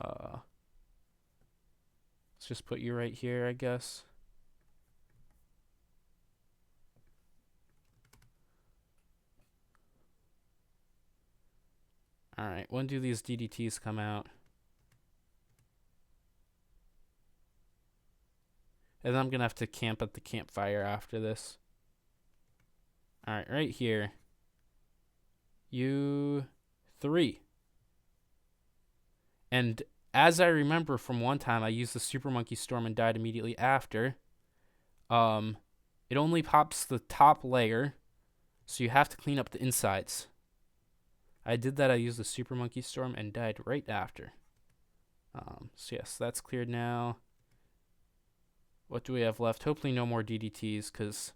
Let's just put you right here, I guess. Alright, when do these DDTs come out? And then I'm going to have to camp at the campfire after this. Alright, right here. You 3. And as I remember from one time, I used the Super Monkey Storm and died immediately after. It only pops the top layer, so you have to clean up the insides. I did that. I used the Super Monkey Storm and died right after. So yes, that's cleared now. What do we have left? Hopefully no more DDTs, because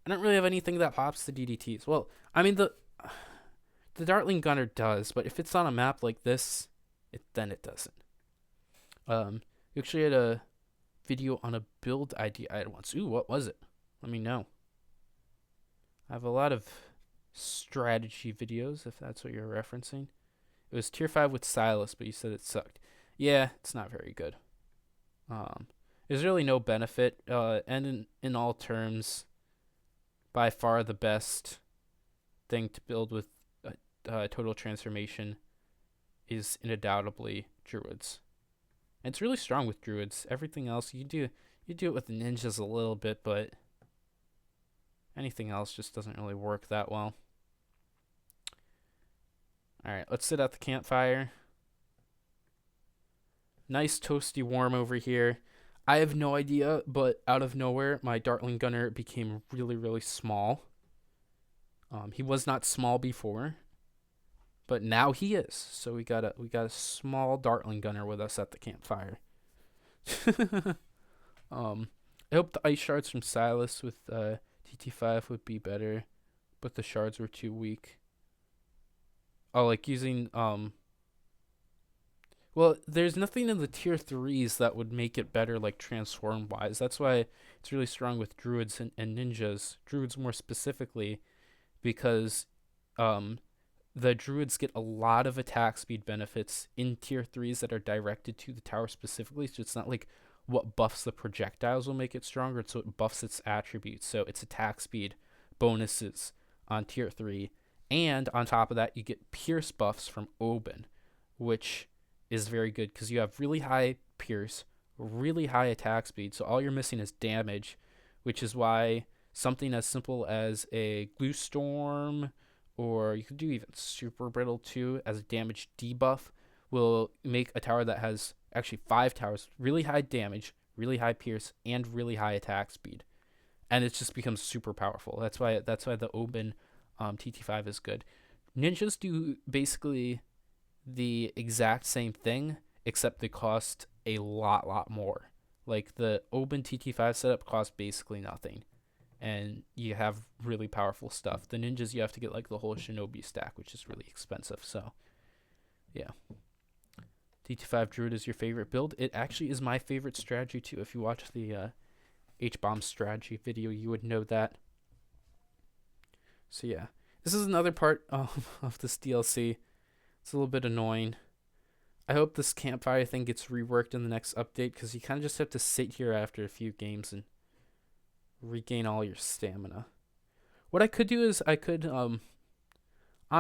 I don't really have anything that pops the DDTs. Well, I mean, the Dartling Gunner does, but if it's on a map like this, then it doesn't. We actually had a video on a build idea I had once. Ooh, what was it? Let me know. I have a lot of strategy videos, if that's what you're referencing. It was tier 5 with Silas, but you said it sucked. Yeah, it's not very good. There's really no benefit, and in all terms, by far the best thing to build with Total Transformation is undoubtedly Druids. And it's really strong with Druids. Everything else, you do it with ninjas a little bit, but anything else just doesn't really work that well. Alright, let's sit at the campfire. Nice toasty warm over here. I have no idea, but out of nowhere, my Dartling Gunner became really, really small. He was not small before, but now he is. So we got a small Dartling Gunner with us at the campfire. Um, I hope the ice shards from Silas with TT5 would be better, but the shards were too weak. Oh, like using well, there's nothing in the tier threes that would make it better, like transform wise. That's why it's really strong with druids and ninjas. Druids more specifically, because um, the druids get a lot of attack speed benefits in tier threes that are directed to the tower specifically. So it's not like what buffs the projectiles will make it stronger. It's what buffs its attributes. So its attack speed bonuses on tier three, and on top of that, you get pierce buffs from Oban, which is very good because you have really high pierce, really high attack speed. So all you're missing is damage, which is why something as simple as a glue storm, or you could do even super brittle too as a damage debuff, will make a tower that has actually 5 towers, really high damage, really high pierce, and really high attack speed, and it just becomes super powerful. That's why the Oban TT5 is good. Ninjas do basically the exact same thing, except they cost a lot more. Like the Oban TT5 setup costs basically nothing, and you have really powerful stuff. The ninjas, you have to get like the whole Shinobi stack, which is really expensive. So yeah, TT5 Druid is your favorite build. It actually is my favorite strategy too. If you watch the H-Bomb strategy video, you would know that. So yeah, this is another part of this DLC. It's a little bit annoying. I hope this campfire thing gets reworked in the next update, because you kind of just have to sit here after a few games and regain all your stamina. What I could do is I could on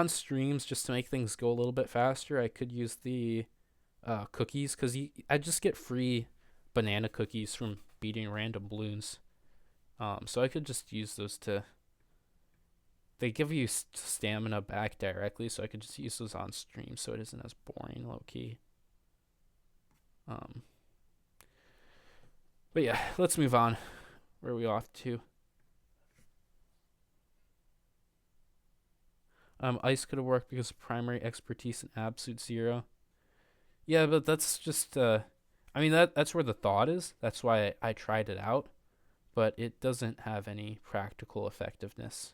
streams, just to make things go a little bit faster, I could use the cookies, because I just get free banana cookies from beating random balloons. So I could just use those to. They give you stamina back directly, so I could just use those on stream, so it isn't as boring, low key. But yeah, let's move on. Where are we off to? Ice could have worked because of primary expertise and absolute zero. Yeah, but that's just I mean that's where the thought is. That's why I tried it out, but it doesn't have any practical effectiveness.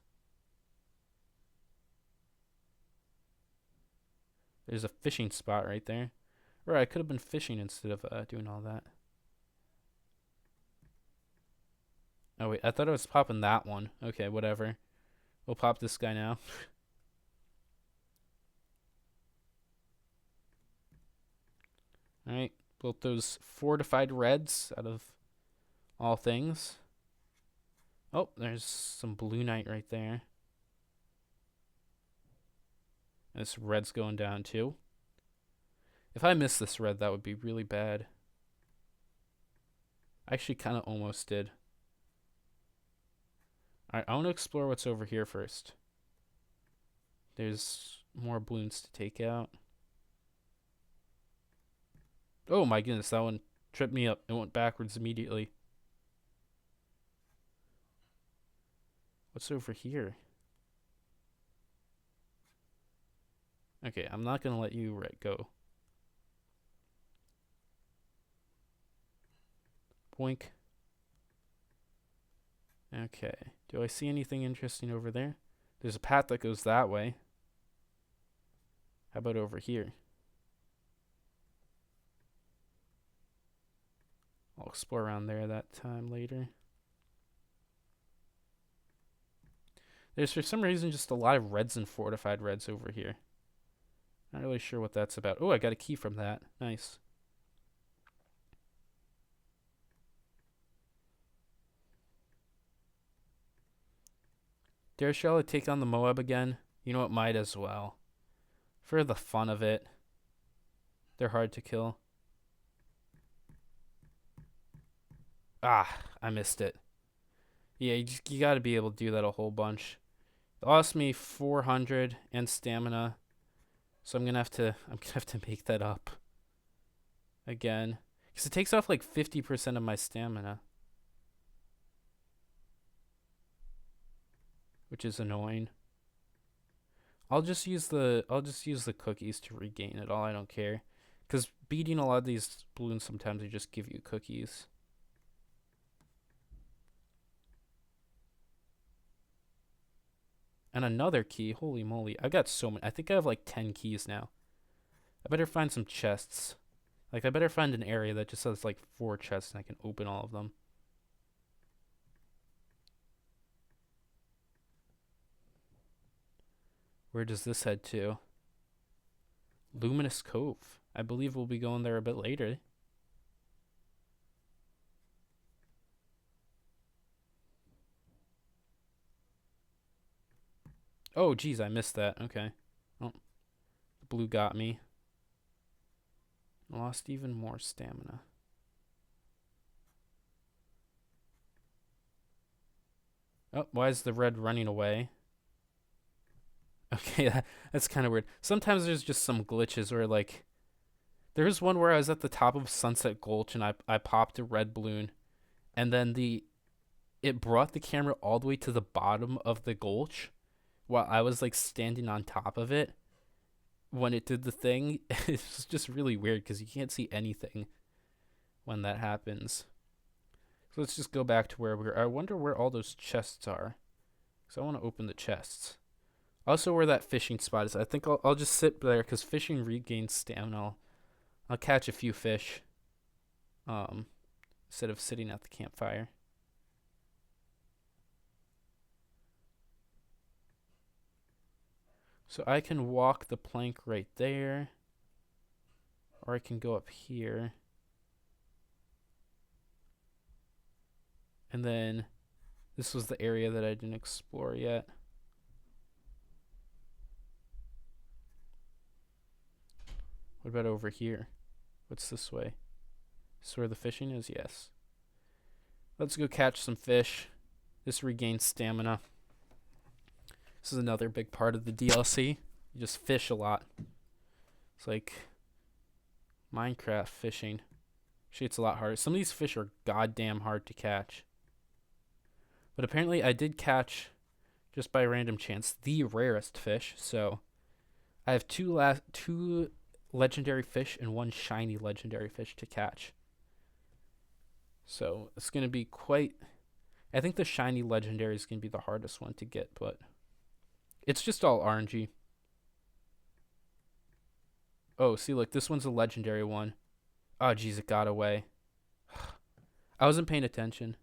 There's a fishing spot right there. Right, I could have been fishing instead of doing all that. Oh wait, I thought I was popping that one. Okay, whatever. We'll pop this guy now. Alright, built those fortified reds out of all things. Oh, there's some blue knight right there. This red's going down too. If I miss this red, that would be really bad. I actually kind of almost did. Alright, I want to explore what's over here first. There's more balloons to take out. Oh my goodness, that one tripped me up. It went backwards immediately. What's over here? Okay, I'm not going to let you go. Boink. Okay. Do I see anything interesting over there? There's a path that goes that way. How about over here? I'll explore around there that time later. There's for some reason just a lot of reds and fortified reds over here. Not really sure what that's about. Oh, I got a key from that. Nice. Dare Charlotte take on the Moab again? You know what, might as well. For the fun of it. They're hard to kill. Ah, I missed it. Yeah, you gotta be able to do that a whole bunch. It lost me 400 and stamina, so I'm gonna have to make that up again, because it takes off like 50% of my stamina, which is annoying. I'll just use the cookies to regain it all. I don't care, because beating a lot of these balloons, sometimes they just give you cookies. And another key. Holy moly. I got so many. I think I have like 10 keys now. I better find some chests. Like, I better find an area that just has like 4 chests and I can open all of them. Where does this head to? Luminous Cove. I believe we'll be going there a bit later. Oh, geez, I missed that. Okay. Oh, the blue got me. Lost even more stamina. Oh, why is the red running away? Okay, that's kind of weird. Sometimes there's just some glitches where, like, there was one where I was at the top of Sunset Gulch and I popped a red balloon, and then it brought the camera all the way to the bottom of the gulch while I was like standing on top of it when it did the thing. It's just really weird because you can't see anything when that happens. So let's just go back to where we were. I wonder where all those chests are, because I want to open the chests. Also, where that fishing spot is. I think I'll just sit there because fishing regains stamina. I'll catch a few fish instead of sitting at the campfire. So I can walk the plank right there, or I can go up here. And then this was the area that I didn't explore yet. What about over here? What's this way? Is this where the fishing is? Yes. Let's go catch some fish. This regains stamina. This is another big part of the DLC. You just fish a lot. It's like Minecraft fishing. Actually, it's a lot harder. Some of these fish are goddamn hard to catch. But apparently I did catch, just by random chance, the rarest fish. So I have two legendary fish and 1 shiny legendary fish to catch. So it's going to be quite... I think the shiny legendary is going to be the hardest one to get, but it's just all RNG. Oh, see, look, this one's a legendary one. Oh, geez, it got away. I wasn't paying attention.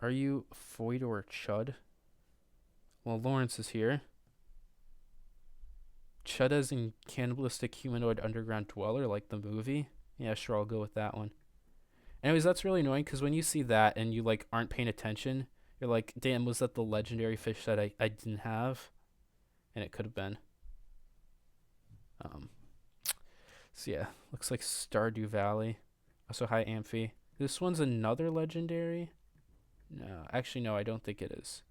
Are you Foyd or Chud? Well, Lawrence is here. Chud as in cannibalistic humanoid underground dweller, like the movie? Yeah, sure, I'll go with that one. Anyways, that's really annoying because when you see that and you like aren't paying attention, you're like, damn, was that the legendary fish that I didn't have? And it could have been. So yeah, looks like Stardew Valley. Also, hi, Amphi. This one's another legendary? No, actually, no, I don't think it is.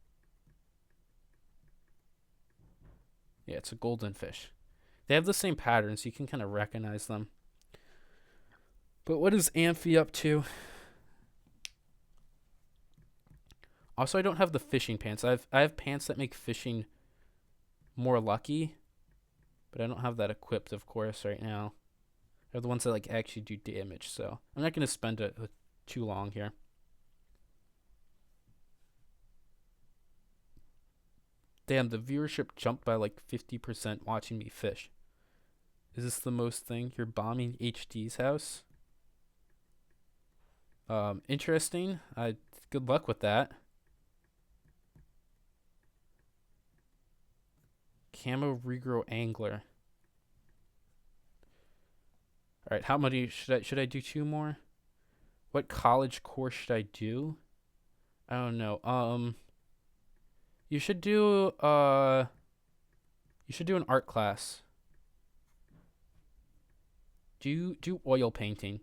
Yeah, it's a golden fish. They have the same patterns, so you can kind of recognize them. But what is Amphi up to? Also, I don't have the fishing pants. I have pants that make fishing more lucky, but I don't have that equipped, of course, right now. They're the ones that like actually do damage, so I'm not going to spend too long here. Damn, the viewership jumped by like 50% watching me fish. Is this the most thing? You're bombing HD's house? Interesting. Good luck with that. Camo regrow angler. All right, how many should I do 2 more? What college course should I do? I don't know. You should do an art class. Do oil painting.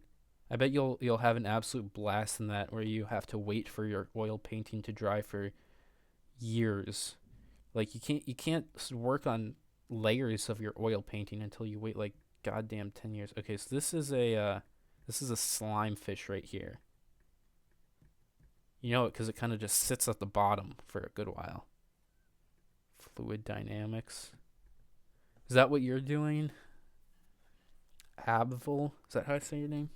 I bet you'll have an absolute blast in that, where you have to wait for your oil painting to dry for years. Like you can't work on layers of your oil painting until you wait like goddamn 10 years. Okay, so this is a slime fish right here. You know it because it kind of just sits at the bottom for a good while. Fluid dynamics. Is that what you're doing? Abvil? Is that how I say your name?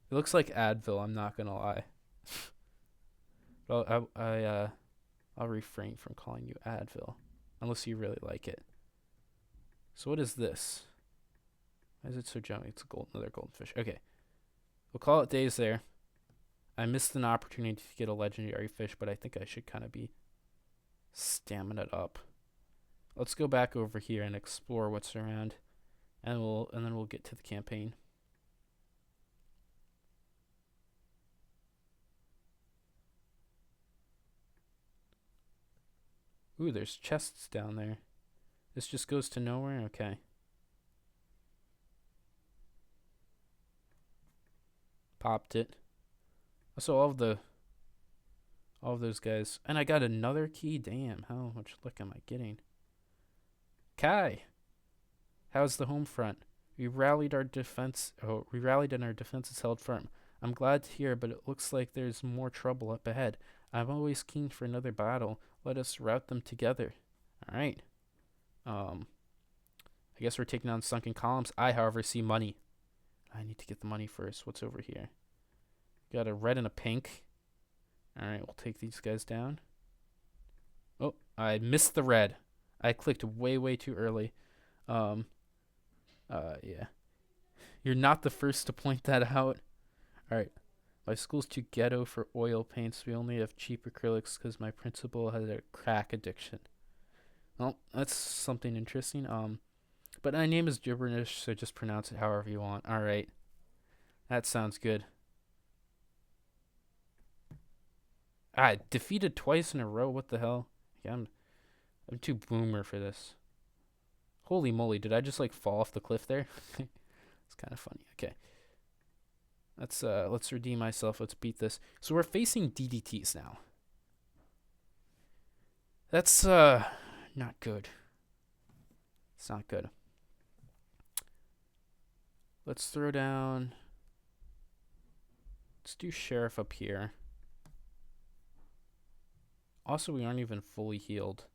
It looks like Advil, I'm not gonna lie. Well, I'll refrain from calling you Advil, unless you really like it. So what is this? Why is it so jumpy? It's another golden fish. Okay, we'll call it days there. I missed an opportunity to get a legendary fish, but I think I should kind of be stamina up. Let's go back over here and explore what's around, and then we'll get to the campaign. Ooh, there's chests down there. This just goes to nowhere? Okay. Popped it. So all of those guys. And I got another key. Damn, how much luck am I getting? Kai, how's the home front? We rallied and our defense is held firm. I'm glad to hear, but it looks like there's more trouble up ahead. I'm always keen for another battle. Let us rout them together. All right. I guess we're taking on sunken columns. I, however, see money. I need to get the money first. What's over here? Got a red and a pink. All right, we'll take these guys down. Oh, I missed the red. I clicked way too early. Yeah. You're not the first to point that out. All right. My school's too ghetto for oil paints. We only have cheap acrylics because my principal has a crack addiction. Well, that's something interesting. But my name is gibberish, so just pronounce it however you want. All right. That sounds good. Defeated twice in a row. What the hell? Yeah, I'm too boomer for this. Holy moly, did I just like fall off the cliff there? It's kind of funny. Okay. Let's redeem myself. Let's beat this. So we're facing DDTs now. That's not good. It's not good. Let's throw down. Let's do sheriff up here. Also, we aren't even fully healed.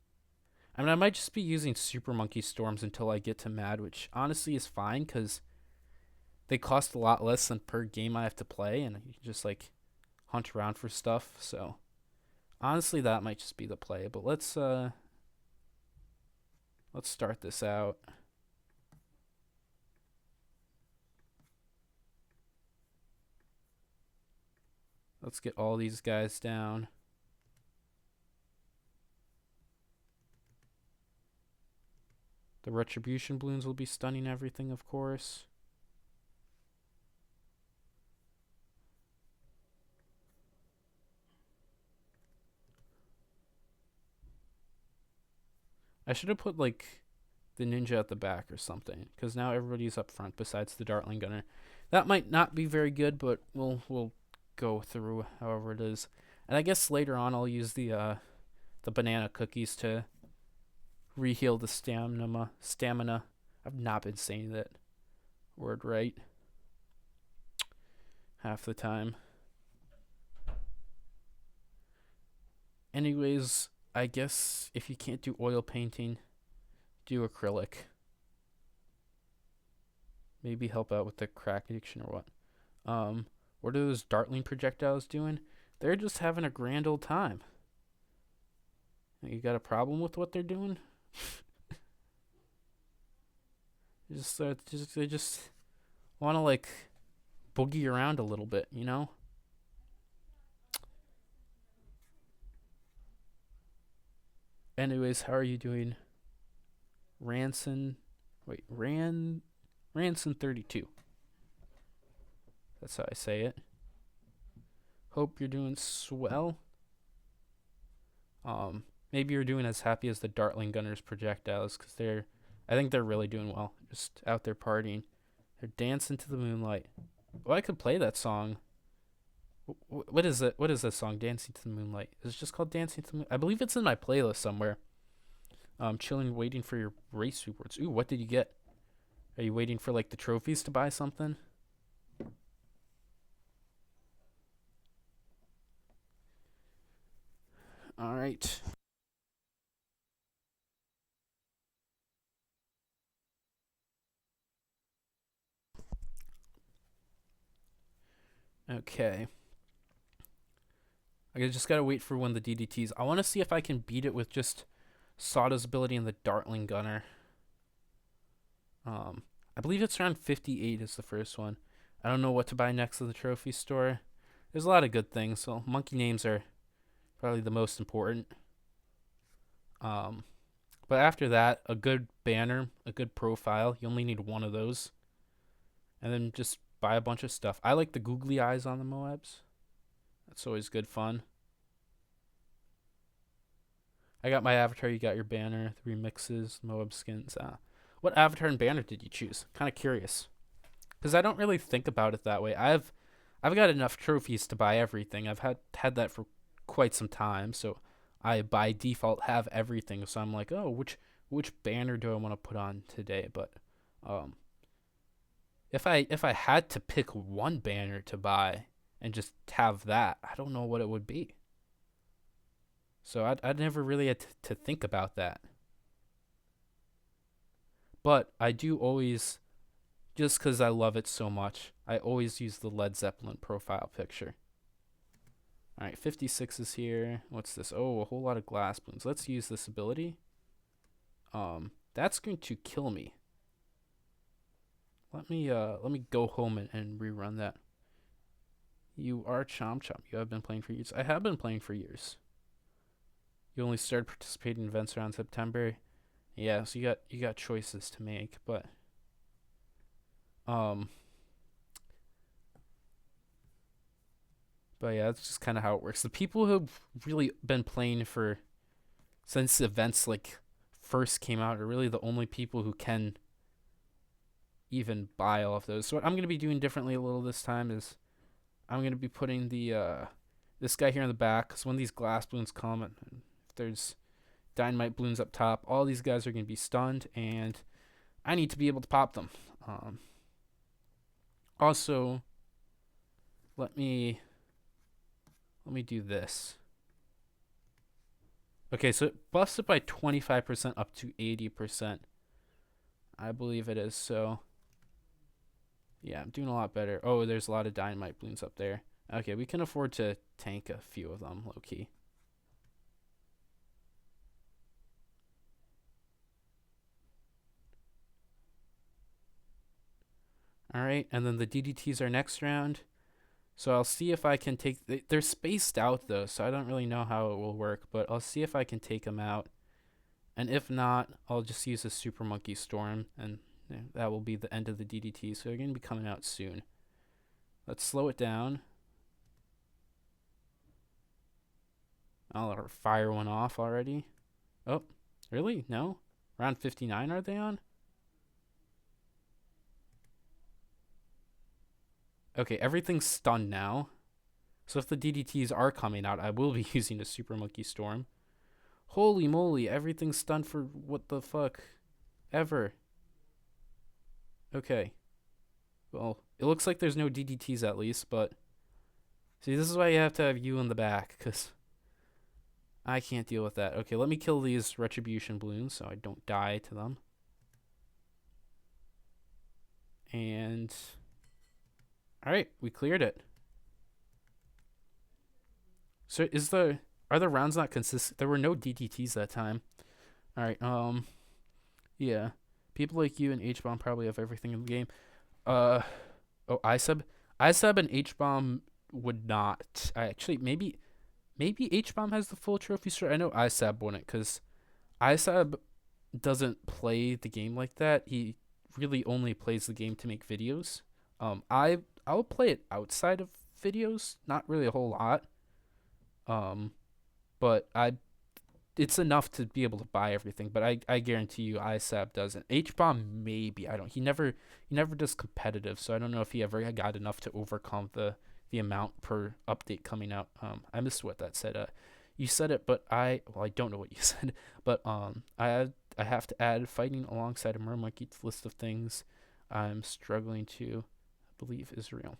I mean, I might just be using Super Monkey Storms until I get to Mad, which honestly is fine because they cost a lot less than per game I have to play, and you can just like hunt around for stuff. So honestly, that might just be the play. But let's start this out. Let's get all these guys down. The retribution balloons will be stunning everything, of course. I should have put like the ninja at the back or something, because now everybody's up front besides the Dartling Gunner. That might not be very good, but we'll go through however it is. And I guess later on I'll use the banana cookies to reheal the stamina. I've not been saying that word right half the time. Anyways, I guess if you can't do oil painting, do acrylic. Maybe help out with the crack addiction or what. What are those Dartling projectiles doing? They're just having a grand old time. You got a problem with what they're doing? They just want to like boogie around a little bit, you know? Anyways, how are you doing? Ranson 32. That's how I say it. Hope you're doing swell. Maybe you're doing as happy as the Dartling Gunners projectiles, because I think they're really doing well. Just out there partying. They're dancing to the moonlight. Well, I could play that song. What is it? What is that song? Dancing to the Moonlight. Is it just called Dancing to the Moonlight? I believe it's in my playlist somewhere. Chilling, waiting for your race rewards. Ooh, what did you get? Are you waiting for like the trophies to buy something? All right. Okay. I just gotta wait for when the DDTs. I want to see if I can beat it with just Sada's ability and the Dartling Gunner. Um, I believe it's around 58 is the first one. I don't know what to buy next at the trophy store. There's a lot of good things, so monkey names are probably the most important. Um, but after that, a good banner, a good profile. You only need one of those, and then just buy a bunch of stuff. I like the googly eyes on the Moabs. That's always good fun. I got my avatar. You got your banner. The remixes, Moab skins. What avatar and banner did you choose? Kind of curious, because I don't really think about it that way. I've got enough trophies to buy everything. I've had that for quite some time, so I by default have everything. So I'm like, oh, which banner do I want to put on today? But um, if I had to pick one banner to buy and just have that, I don't know what it would be. So I'd never really had to think about that. But I do always, just because I love it so much, I always use the Led Zeppelin profile picture. All right, 56 is here. What's this? Oh, a whole lot of glass balloons. Let's use this ability. That's going to kill me. Let me go home and rerun that. You are Chomp Chomp. You have been playing for years. I have been playing for years. You only started participating in events around September. Yeah, so you got choices to make, but um but yeah, that's just kind of how it works. The people who've really been playing for since events like first came out are really the only people who can even buy all of those. So what I'm gonna be doing differently a little this time is I'm gonna be putting the this guy here in the back, because when these glass balloons come and if there's dynamite balloons up top, all these guys are gonna be stunned, and I need to be able to pop them. Also, let me do this. Okay, so it buffs it by 25% up to 80%. I believe it is, so yeah, I'm doing a lot better. Oh, there's a lot of dynamite balloons up there. Okay, we can afford to tank a few of them, low-key. Alright, and then the DDTs are next round. So I'll see if I can take... They're spaced out, though, so I don't really know how it will work. But I'll see if I can take them out. And if not, I'll just use a Super Monkey Storm. And that will be the end of the DDT. So they're going to be coming out soon. Let's slow it down. I'll fire one off already. Oh, really? No? Round 59 are they on? Okay, everything's stunned now. So if the DDTs are coming out, I will be using a Super Monkey Storm. Holy moly, everything's stunned for what the fuck ever. Okay. Well, it looks like there's no DDTs at least, but... See, this is why you have to have you in the back, because I can't deal with that. Okay, let me kill these Retribution Balloons so I don't die to them. And... Alright, we cleared it. So are the rounds not consistent? There were no DDTs that time. Alright, yeah. People like you and H-Bomb probably have everything in the game. Oh, ISub? ISub and H-Bomb would not. Actually, maybe H-Bomb has the full trophy store. I know ISub wouldn't, because ISub doesn't play the game like that. He really only plays the game to make videos. I'll play it outside of videos, not really a whole lot. But it's enough to be able to buy everything. But I guarantee you, ISAB doesn't. H-Bomb maybe. I don't. He never does competitive, so I don't know if he ever got enough to overcome the amount per update coming out. I missed what that said. You said it, but I don't know what you said. But I have to add fighting alongside a Mermonkey to the list of things I'm struggling to believe is real.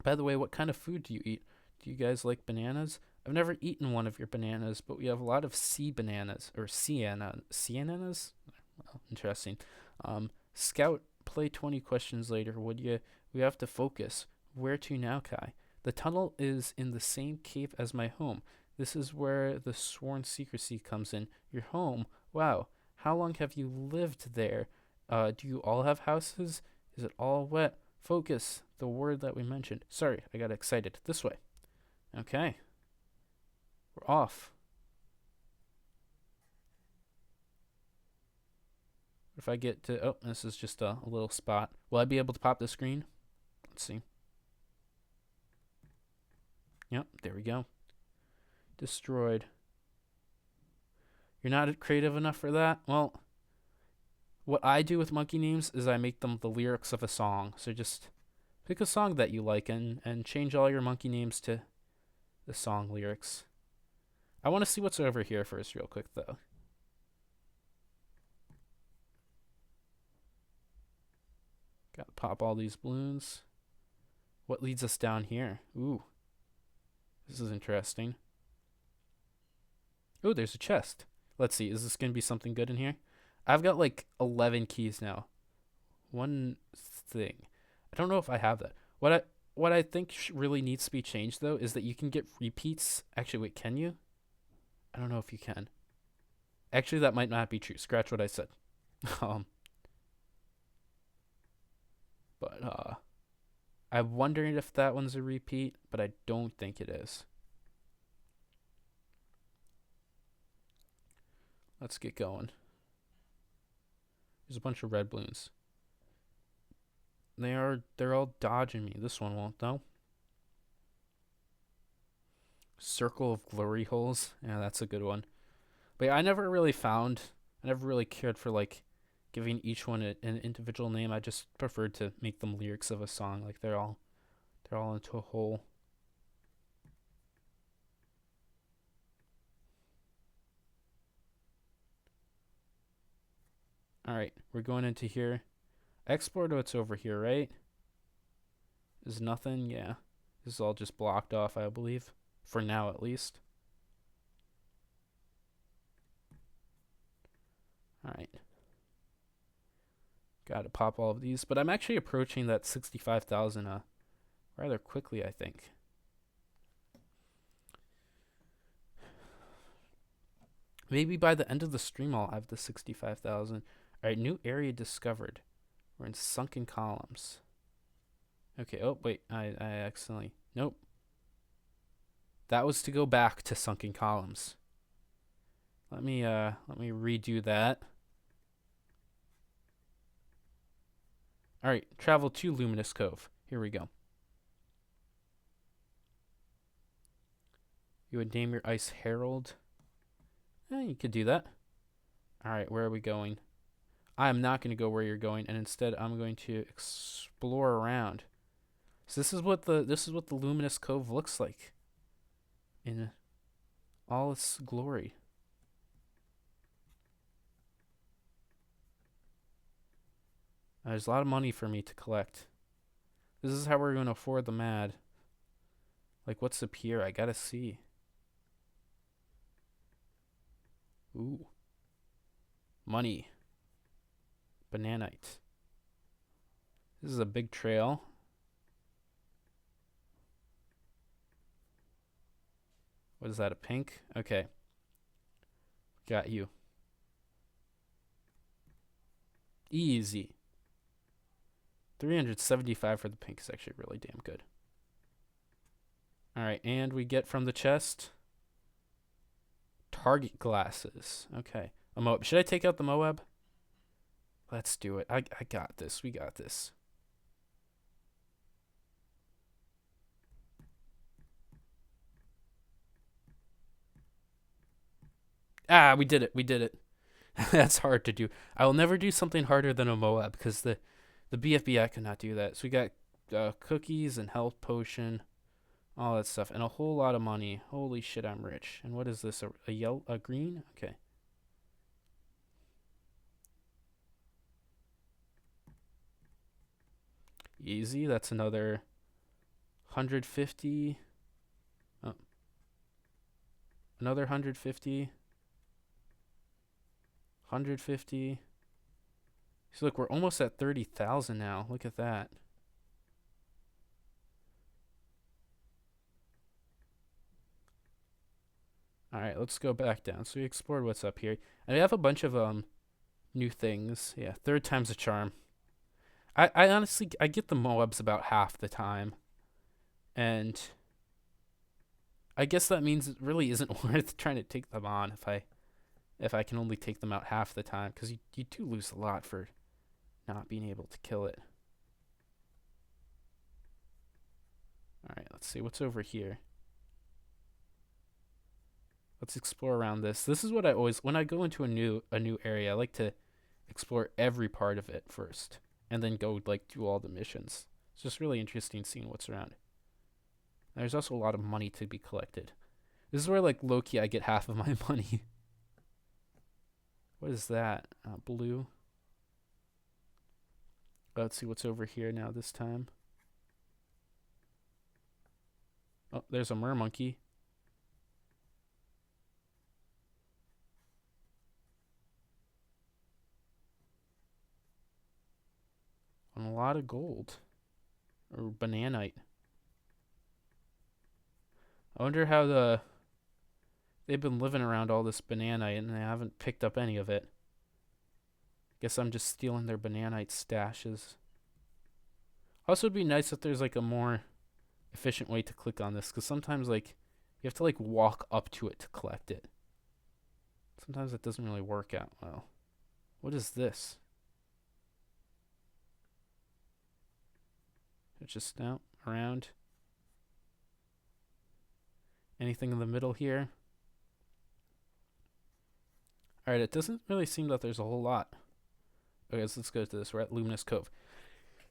By the way, what kind of food do you eat? Do you guys like bananas? I've never eaten one of your bananas, but we have a lot of sea bananas or siennas. Well, interesting. Scout, play 20 questions later. Would you? We have to focus. Where to now, Kai? The tunnel is in the same cave as my home. This is where the sworn secrecy comes in. Your home? Wow. How long have you lived there? Do you all have houses? Is it all wet? Focus. The word that we mentioned. Sorry, I got excited. This way. Okay. We're off. If I get to... Oh, this is just a little spot. Will I be able to pop the screen? Let's see. Yep, there we go. Destroyed. You're not creative enough for that? Well, what I do with monkey names is I make them the lyrics of a song. So just pick a song that you like and change all your monkey names to the song lyrics. I want to see what's over here first real quick, though. Gotta pop all these balloons. What leads us down here? Ooh. This is interesting. Ooh, there's a chest. Let's see. Is this going to be something good in here? I've got like 11 keys now. One thing. I don't know if I have that. What I think really needs to be changed, though, is that you can get repeats. Actually, wait, can you? I don't know if you can. Actually, that might not be true. Scratch what I said. But I'm wondering if that one's a repeat, but I don't think it is. Let's get going. There's a bunch of red balloons. They're all dodging me. This one won't though. Circle of glory holes. Yeah, that's a good one. But yeah, I never really cared for like giving each one an individual name. I just preferred to make them lyrics of a song. Like they're all into a whole. All right, we're going into here. Export what's over here, right? Is nothing? Yeah. This is all just blocked off, I believe. For now, at least. All right. Got to pop all of these. But I'm actually approaching that 65,000 rather quickly, I think. Maybe by the end of the stream, I'll have the 65,000. All right, new area discovered. We're in sunken columns. Okay, oh, wait, I accidentally, nope. That was to go back to sunken columns. Let me redo that. All right, travel to Luminous Cove. Here we go. You would name your ice Herald. You could do that. All right, where are we going? I am not going to go where you're going, and instead I'm going to explore around. So this is what the Luminous Cove looks like in all its glory. There's a lot of money for me to collect. This is how we're going to afford the mad. Like, what's up here? I gotta see. Ooh. Money. Bananite. This is a big trail. What is that, a pink? Okay. Got you. Easy. 375 for the pink is actually really damn good. All right, and we get from the chest target glasses. Okay. A Moab. Should I take out the Moab? Let's do it. I got this. We got this. Ah, we did it. We did it. That's hard to do. I will never do something harder than a Moab because the BFB I cannot do that. So we got cookies and health potion, all that stuff, and a whole lot of money. Holy shit, I'm rich. And what is this? A yellow, a green? Okay. Easy. That's another 150. Oh. Another 150. 150. So look, we're almost at 30,000 now. Look at that. All right, let's go back down. So we explored what's up here, and we have a bunch of new things. Yeah, third time's a charm. I honestly I get the Moabs about half the time, and I guess that means it really isn't worth trying to take them on if I can only take them out half the time, because you do lose a lot for not being able to kill it. All right, let's see what's over here. Let's explore around this. This is what I always, when I go into a new area, I like to explore every part of it first, and then go like do all the missions. It's just really interesting seeing what's around. There's also a lot of money to be collected. This is where like low-key I get half of my money. What is that? Blue. Let's see what's over here now this time. Oh, there's a mermonkey. And a lot of gold. Or bananite. I wonder how they've been living around all this bananite and they haven't picked up any of it. Guess I'm just stealing their bananite stashes. Also, it'd be nice if there's like a more efficient way to click on this, because sometimes like you have to like walk up to it to collect it. Sometimes it doesn't really work out well. What is this? It's just out around. Anything in the middle here? Alright, it doesn't really seem that there's a whole lot. Okay, so let's go to this. We're at Luminous Cove.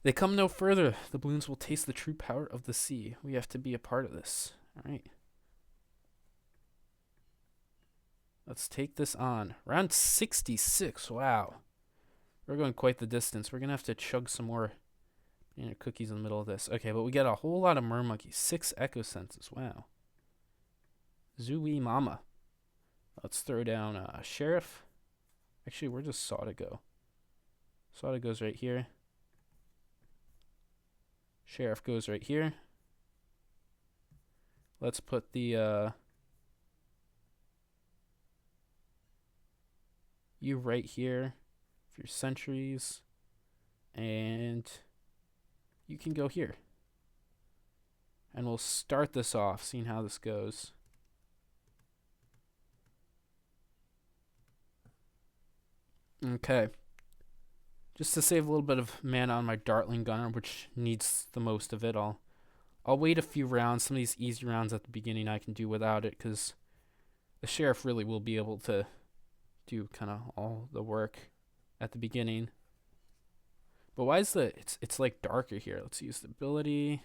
They come no further. The balloons will taste the true power of the sea. We have to be a part of this. Alright. Let's take this on. Round 66. Wow. We're going quite the distance. We're going to have to chug some more cookies in the middle of this. Okay, but we get a whole lot of mermonkeys. 6 echo senses. Wow. Zooey Mama. Let's throw down Sheriff. Actually, where does Sada go? Sada goes right here. Sheriff goes right here. Let's put the you right here for your sentries, and you can go here. And we'll start this off, seeing how this goes. Okay. Just to save a little bit of mana on my Dartling Gunner, which needs the most of it, I'll wait a few rounds. Some of these easy rounds at the beginning I can do without it, because the Sheriff really will be able to do kind of all the work at the beginning. But why is it's like darker here? Let's use the ability.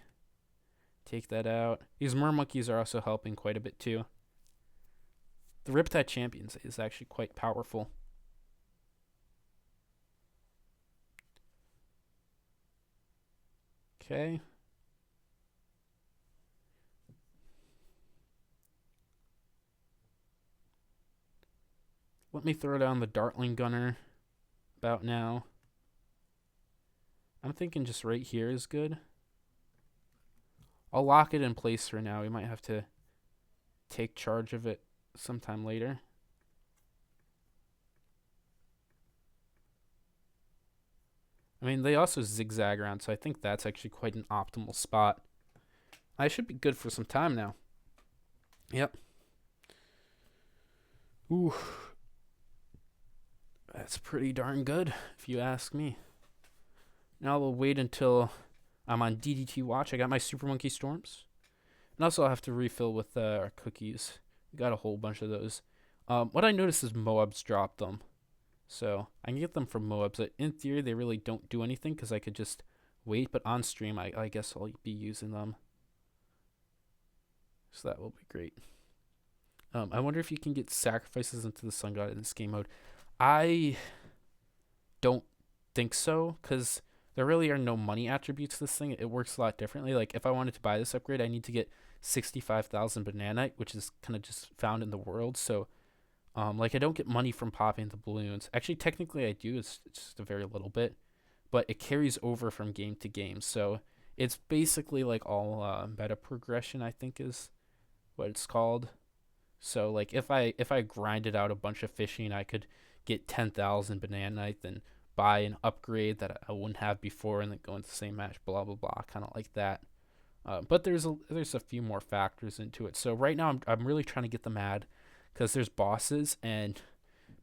Take that out. These mermonkeys are also helping quite a bit too. The Riptide Champions is actually quite powerful. Okay. Let me throw down the Dartling Gunner about now. I'm thinking just right here is good. I'll lock it in place for now. We might have to take charge of it sometime later. I mean, they also zigzag around, so I think that's actually quite an optimal spot. I should be good for some time now. Yep. Ooh. That's pretty darn good, if you ask me. Now we'll wait until I'm on DDT watch. I got my Super Monkey Storms. And also I'll have to refill with our cookies. We got a whole bunch of those. What I noticed is Moabs dropped them. So I can get them from Moabs. In theory, they really don't do anything because I could just wait. But on stream, I guess I'll be using them. So that will be great. I wonder if you can get sacrifices into the Sun God in this game mode. I don't think so, because there really are no money attributes to this thing. It works a lot differently. Like, if I wanted to buy this upgrade, I need to get 65,000 bananite, which is kind of just found in the world. So, like, I don't get money from popping the balloons. Actually, technically I do. It's just a very little bit. But it carries over from game to game. So, it's basically like all meta progression, I think is what it's called. So like if I grinded out a bunch of fishing, I could get 10,000 bananite, then buy an upgrade that I wouldn't have before, and then go into the same match. Blah blah blah, kind of like that. But there's a few more factors into it. So right now I'm really trying to get the mad, because there's bosses, and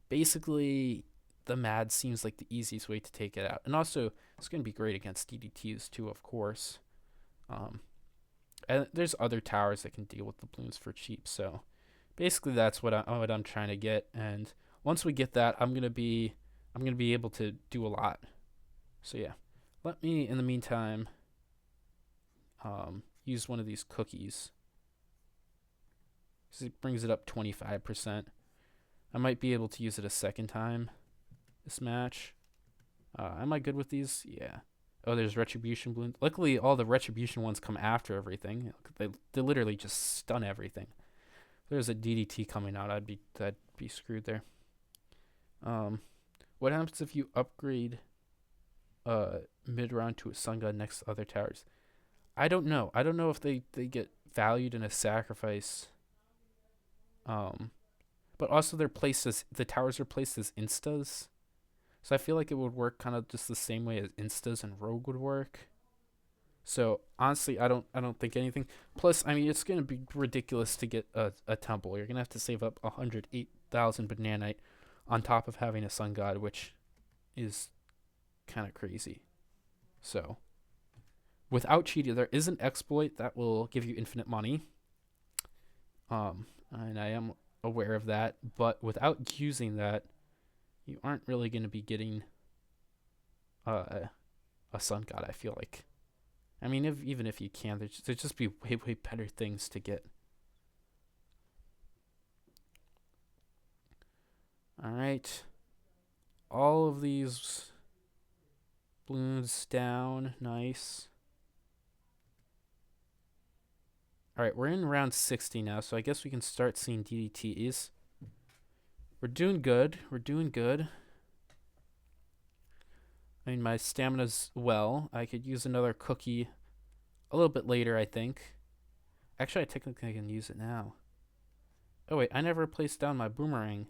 basically the mad seems like the easiest way to take it out. And also it's going to be great against DDTs too, of course. Um, and there's other towers that can deal with the balloons for cheap. So basically that's what I'm trying to get. And once we get that, I'm gonna be able to do a lot. So yeah, let me in the meantime use one of these cookies. It brings it up 25%. I might be able to use it a second time this match. Am I good with these? Yeah. Oh, there's retribution balloons. Luckily, all the retribution ones come after everything. They literally just stun everything. If there's a DDT coming out, I'd be screwed there. Um, what happens if you upgrade mid round to a sun god next to other towers? I don't know. I don't know if they get valued in a sacrifice. Um, but also the towers are placed as instas. So I feel like it would work kind of just the same way as instas and rogue would work. So honestly, I don't think anything. Plus, I mean, it's gonna be ridiculous to get a temple. You're gonna have to save up 108,000 bananite on top of having a sun god, which is kind of crazy. So without cheating, there is an exploit that will give you infinite money. And I am aware of that, but without using that, you aren't really going to be getting uh, a sun god. I feel like. I mean, even if you can, there'd just be way better things to get. All right, all of these balloons down, nice. All right, we're in round 60 now, so I guess we can start seeing DDTs. We're doing good. We're doing good. I mean, my stamina's well. I could use another cookie a little bit later, I think. Actually, I technically can use it now. Oh, wait, I never placed down my boomerang.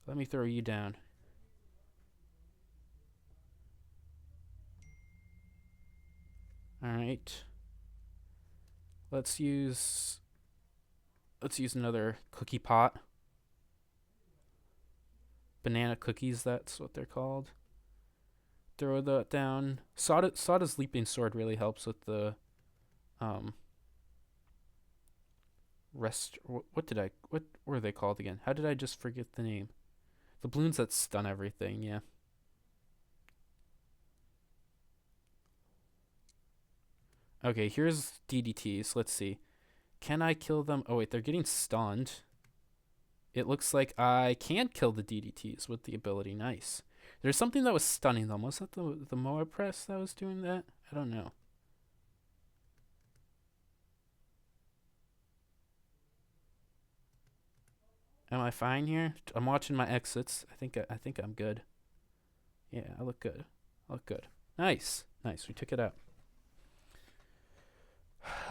Let me throw you down. Alright. Let's use another cookie pot. Banana cookies, that's what they're called. Throw that down. Sada's leaping sword really helps with the rest. What were they called again? How did I just forget the name? The balloons that stun everything, yeah. Okay, here's DDTs. Let's see. Can I kill them? Oh wait, they're getting stunned. It looks like I can kill the DDTs with the ability. Nice. There's something that was stunning them. Was that the Moa press that was doing that? I don't know. Am I fine here? I'm watching my exits. I think I'm good. Yeah, I look good. I look good. Nice. Nice. We took it out.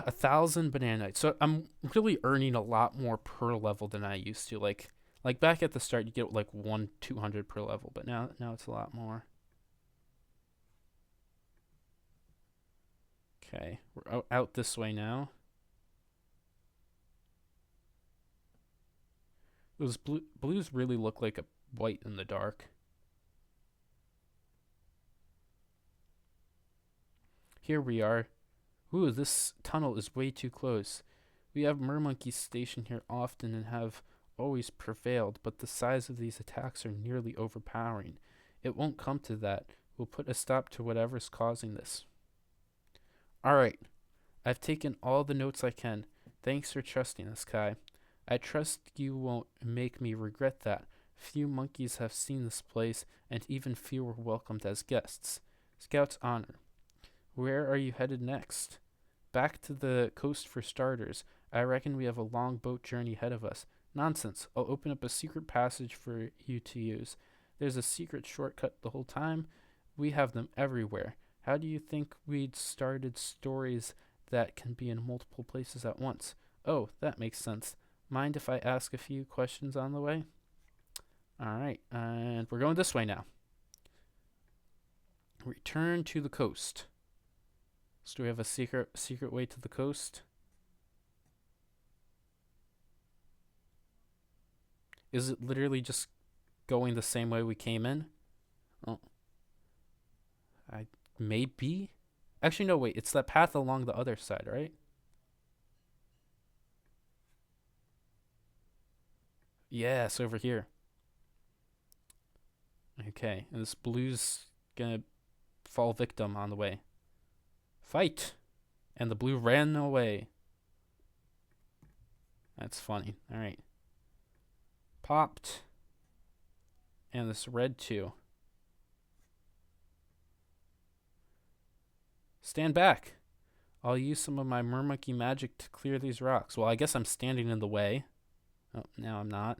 1,000 bananites. So I'm really earning a lot more per level than I used to. Like back at the start, you get like 200 per level, but now it's a lot more. Okay, we're out this way now. Those blues really look like a white in the dark. Here we are. Ooh, this tunnel is way too close. We have mermonkeys stationed here often and have always prevailed, but the size of these attacks are nearly overpowering. It won't come to that. We'll put a stop to whatever's causing this. Alright, I've taken all the notes I can. Thanks for trusting us, Kai. I trust you won't make me regret that. Few monkeys have seen this place, and even few were welcomed as guests. Scout's honor. Where are you headed next? Back to the coast for starters. I reckon we have a long boat journey ahead of us. Nonsense. I'll open up a secret passage for you to use. There's a secret shortcut the whole time. We have them everywhere. How do you think we'd started stories that can be in multiple places at once? Oh, that makes sense. mind if I ask a few questions on the way? All right, and we're going this way now. Return to the coast. So do we have a secret way to the coast? Is it literally just going the same way we came in? Oh, I maybe. Actually, no. Wait, it's that path along the other side, right? Yeah, it's over here. Okay, and this blue's gonna fall victim on the way. Fight! And the blue ran away. That's funny. All right. Popped. And this red too. Stand back. I'll use some of my mermonkey magic to clear these rocks. Well, I guess I'm standing in the way. Oh, now I'm not.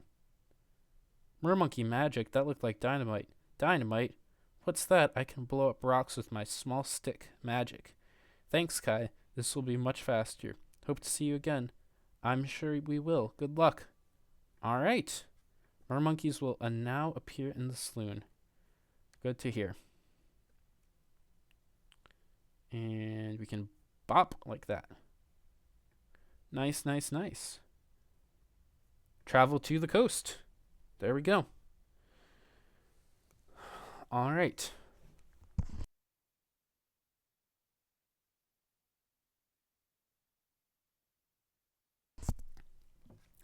Mermonkey magic? That looked like dynamite. Dynamite? What's that? I can blow up rocks with my small stick magic. Thanks, Kai. This will be much faster. Hope to see you again. I'm sure we will. Good luck. All right. Mermonkeys will now appear in the saloon. Good to hear. And we can bop like that. Nice, nice, nice. Travel to the coast. There we go. All right.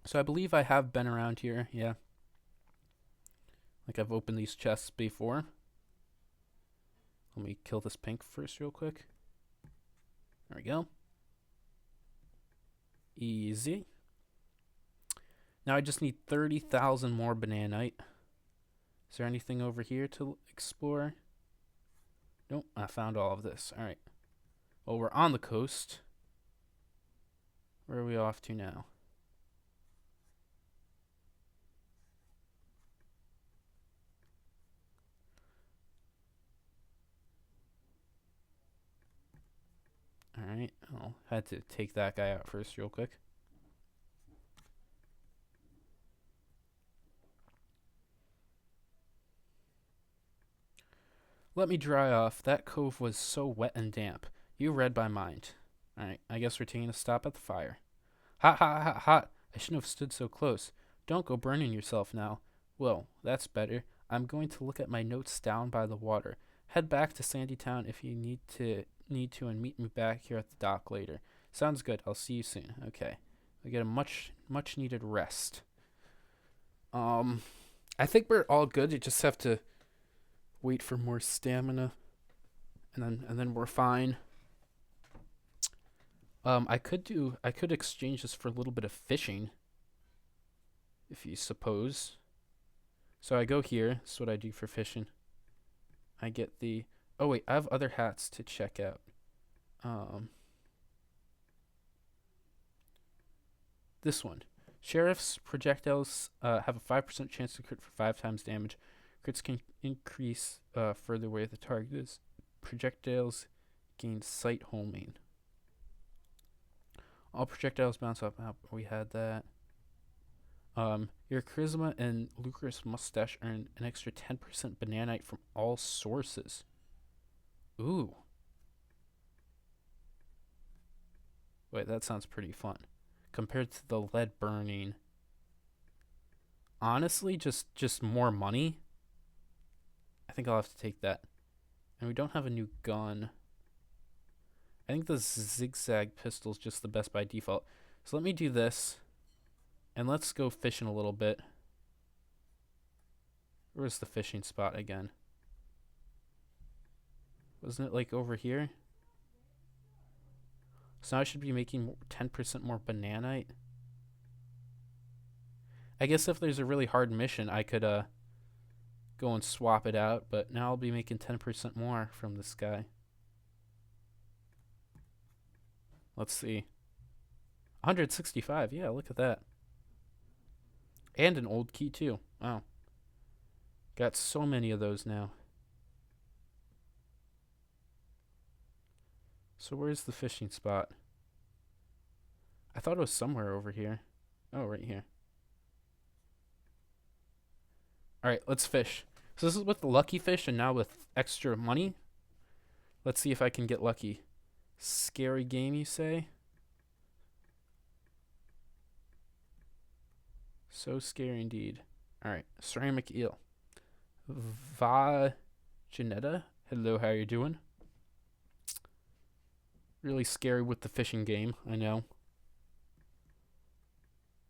So I believe I have been around here. Yeah. Like I've opened these chests before. Let me kill this pink first real quick. There we go. Easy. Now I just need 30,000 more bananite. Is there anything over here to explore? Nope, I found all of this. All right. Well, we're on the coast. Where are we off to now? All right. I'll had to take that guy out first real quick. Let me dry off. That cove was so wet and damp. You read my mind. Alright, I guess we're taking a stop at the fire. Hot, hot, hot, hot. I shouldn't have stood so close. Don't go burning yourself now. Well, that's better. I'm going to look at my notes down by the water. Head back to Sandytown if you need to and meet me back here at the dock later. Sounds good. I'll see you soon. Okay. I get a much needed rest. I think we're all good. You just have to wait for more stamina, and then we're fine. I could exchange this for a little bit of fishing, if you suppose. So I go here. This is what I do for fishing. I get the. Oh wait, I have other hats to check out. This one. Sheriff's projectiles have a 5% chance to crit for 5 times damage. Crits can increase further where the target is. Projectiles gain sight homing. All projectiles bounce up. We had that. Your charisma and lucrative mustache earn an extra 10% bananite from all sources. Ooh. Wait, that sounds pretty fun. Compared to the lead burning. Honestly, just more money. I think I'll have to take that. And we don't have a new gun. I think the zigzag pistol is just the best by default. So let me do this. And let's go fishing a little bit. Where's the fishing spot again? Wasn't it like over here? So now I should be making 10% more bananite. I guess if there's a really hard mission, I could go and swap it out. But now I'll be making 10% more from this guy. Let's see. 165. Yeah, look at that. And an old key too. Wow. Got so many of those now. So where's the fishing spot? I thought it was somewhere over here. Oh, right here. All right, let's fish. So this is with the lucky fish, and now with extra money. Let's see if I can get lucky. Scary game, you say? So scary indeed. All right, ceramic eel. Vaginetta. Hello, how you doing? Really scary with the fishing game, I know.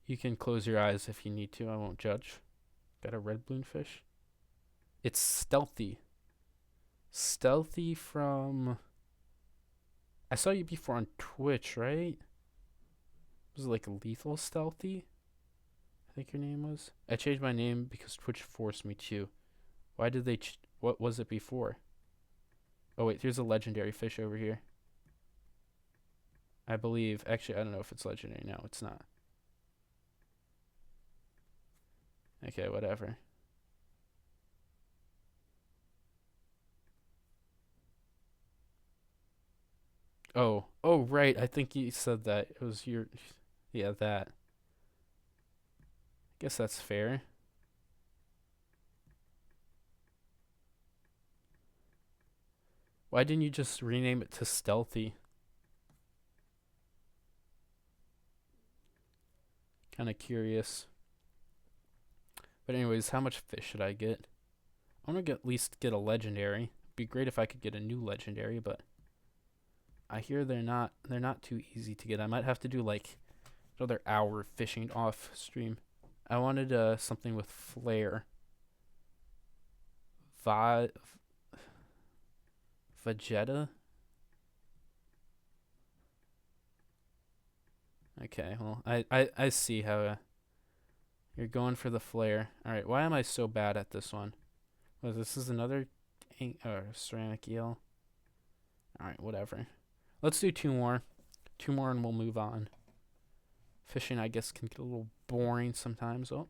You can close your eyes if you need to, I won't judge. Got a red balloonfish. It's stealthy. Stealthy from... I saw you before on Twitch, right? Was it like lethal stealthy? I think your name was. I changed my name because Twitch forced me to. Why did they... what was it before? Oh wait, there's a legendary fish over here. I believe... Actually, I don't know if it's legendary. No, it's not. Okay, whatever. Oh, oh, right. I think you said that. It was your... Yeah, that. Guess that's fair. Why didn't you just rename it to Stealthy? Kind of curious. But anyways, how much fish should I get? I want to at least get a legendary. It'd be great if I could get a new legendary, but I hear they're not too easy to get. I might have to do like another hour fishing off stream. I wanted something with flair. Vegeta? Okay, well, I see how you're going for the flare. Alright, why am I so bad at this one? Well, this is another ceramic eel. Alright, whatever. Let's do two more. Two more and we'll move on. Fishing, I guess, can get a little boring sometimes. Oh.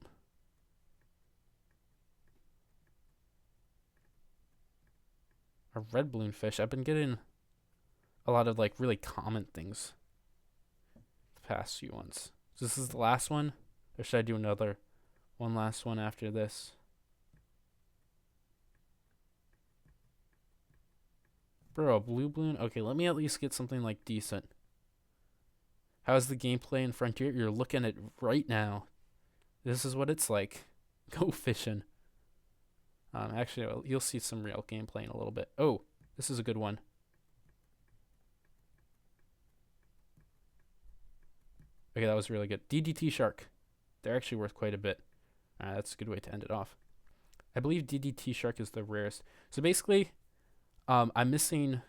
A red balloon fish. I've been getting a lot of like really common things the past few ones. So this is the last one? Or should I do one last one after this? Bro, a blue balloon? Okay, let me at least get something like decent. How's the gameplay in Frontier? You're looking at right now. This is what it's like. Go fishing. Actually, you'll see some real gameplay in a little bit. Oh, this is a good one. Okay, that was really good. DDT Shark. They're actually worth quite a bit. That's a good way to end it off. I believe DDT Shark is the rarest. So basically, I'm missing...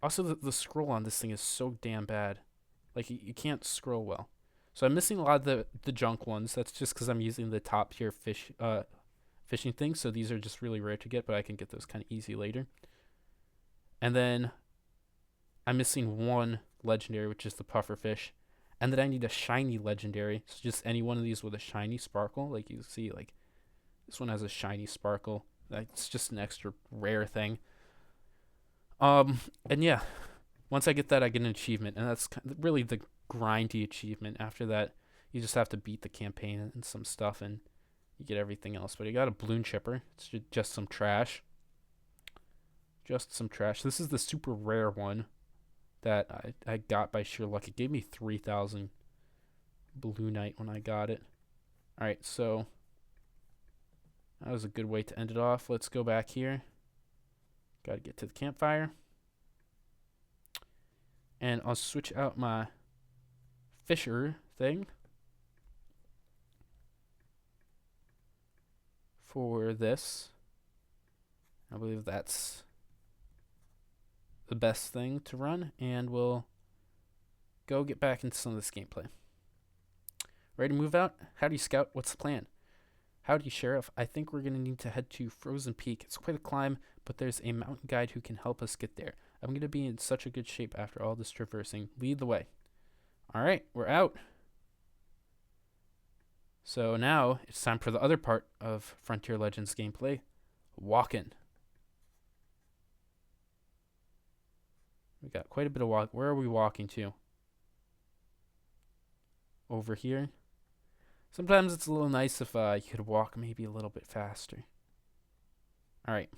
Also, the scroll on this thing is so damn bad. Like, you can't scroll well. So I'm missing a lot of the junk ones. That's just because I'm using the top tier fishing things. So these are just really rare to get, but I can get those kind of easy later. And then I'm missing one legendary, which is the puffer fish. And then I need a shiny legendary. So just any one of these with a shiny sparkle. Like you see, like this one has a shiny sparkle. That's just an extra rare thing. And yeah, once I get that, I get an achievement, and that's really the grindy achievement. After that, you just have to beat the campaign and some stuff, and you get everything else. But you got a balloon chipper. It's just some trash. Just some trash. This is the super rare one that I got by sheer luck. It gave me 3,000 Balloonite when I got it. Alright, so that was a good way to end it off. Let's go back here. Gotta get to the campfire. And I'll switch out my fisher thing for this. I believe that's the best thing to run, and we'll go get back into some of this gameplay. Ready to move out? Howdy, Scout. What's the plan? Howdy, Sheriff. I think we're going to need to head to Frozen Peak. It's quite a climb, but there's a mountain guide who can help us get there. I'm going to be in such a good shape after all this traversing. Lead the way. All right, we're out. So now it's time for the other part of Frontier Legends gameplay, walking. We got quite a bit of walk. Where are we walking to? Over here. Sometimes it's a little nice if you could walk maybe a little bit faster. All right.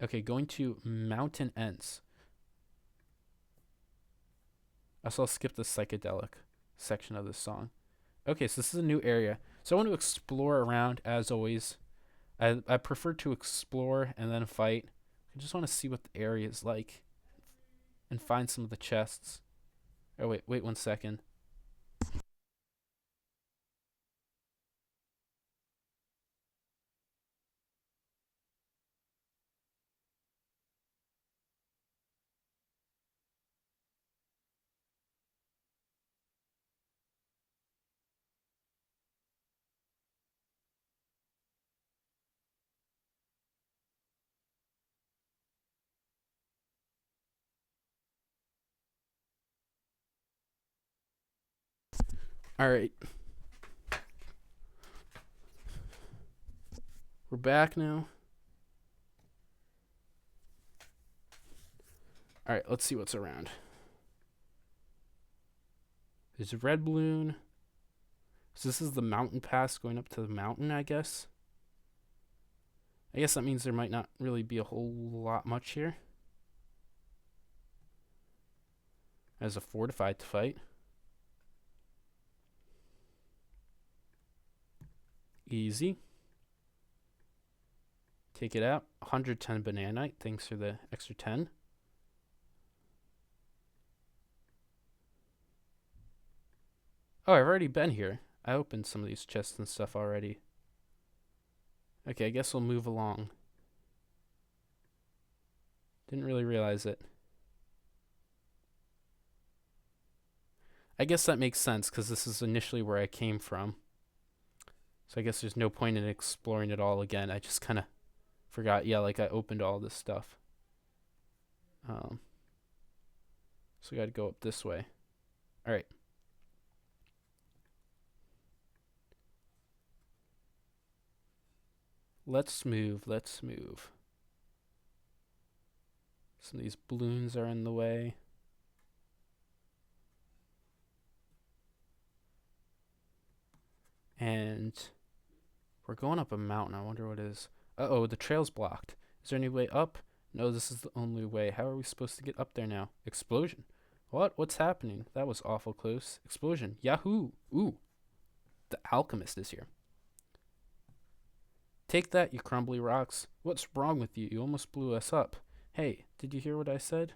Okay, going to Mountain Ents. I'll skip the psychedelic section of this song. Okay, so this is a new area. So I want to explore around as always. I prefer to explore and then fight. I just want to see what the area is like and find some of the chests. Oh, wait 1 second. All right. We're back now. All right, let's see what's around. There's a red balloon. So this is the mountain pass going up to the mountain, I guess. I guess that means there might not really be a whole lot much here. As a fortified fight. Easy. Take it out. 110 bananite. Thanks for the extra 10. Oh, I've already been here. I opened some of these chests and stuff already. Okay, I guess we'll move along. Didn't really realize it. I guess that makes sense because this is initially where I came from. So I guess there's no point in exploring it all again. I just kind of forgot. Yeah, like I opened all this stuff. So we got to go up this way. All right. Let's move. Some of these balloons are in the way. And we're going up a mountain. I wonder what it is. Uh-oh, the trail's blocked. Is there any way up? No, this is the only way. How are we supposed to get up there now? Explosion. What? What's happening? That was awful close. Explosion. Yahoo! Ooh. The alchemist is here. Take that, you crumbly rocks. What's wrong with you? You almost blew us up. Hey, did you hear what I said?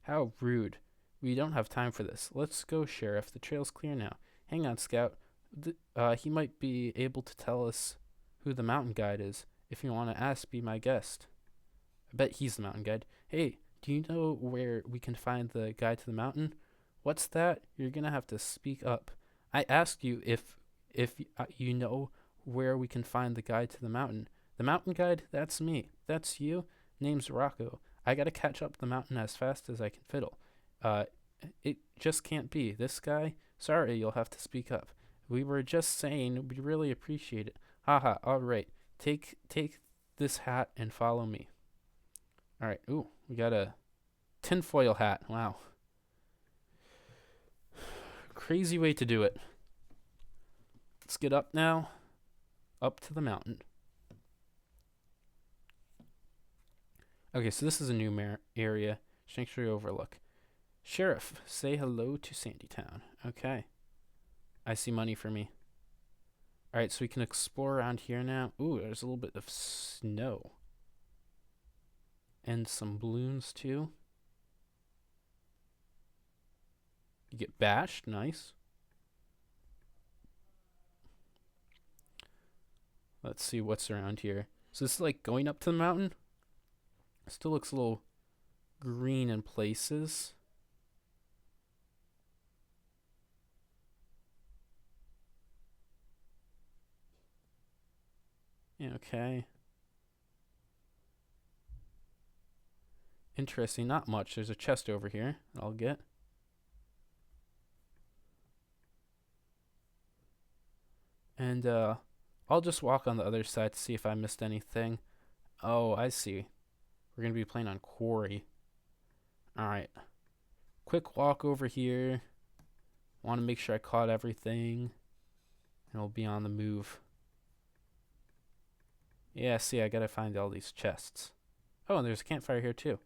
How rude. We don't have time for this. Let's go, Sheriff. The trail's clear now. Hang on, Scout. He might be able to tell us who the mountain guide is. If you want to ask, be my guest. I bet he's the mountain guide. Hey, do you know where we can find the guide to the mountain? What's that? You're gonna have to speak up. I asked you if you know where we can find the guide to the mountain. The mountain guide? That's me. That's you? Name's Rocco. I gotta catch up the mountain as fast as I can fiddle. It just can't be. This guy? Sorry, you'll have to speak up. We were just saying we really appreciate it. Haha, alright. Take this hat and follow me. Alright, ooh, we got a tinfoil hat. Wow. Crazy way to do it. Let's get up now. Up to the mountain. Okay, so this is a new area. Sanctuary Overlook. Sheriff, say hello to Sandytown. Okay. I see money for me. Alright, so we can explore around here now. Ooh, there's a little bit of snow. And some balloons, too. You get bashed. Nice. Let's see what's around here. So this is like going up to the mountain. Still looks a little green in places. Yeah, okay. Interesting. Not much. There's a chest over here that I'll get. And I'll just walk on the other side to see if I missed anything. Oh, I see. We're going to be playing on Quarry. Alright. Quick walk over here. Want to make sure I caught everything. and we'll be on the move. Yeah, see, I gotta find all these chests. Oh, and there's a campfire here too.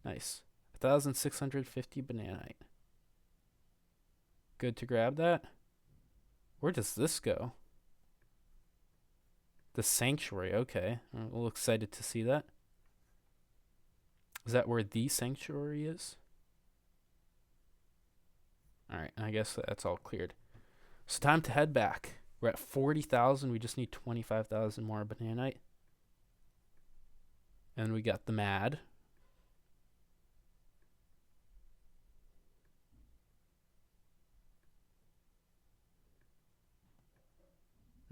Nice. 1,650 bananite. Good to grab that. Where does this go? The sanctuary, okay. I'm a little excited to see that. Is that where the sanctuary is? Alright, I guess that's all cleared. So time to head back. We're at 40,000. We just need 25,000 more bananite. And we got the mad.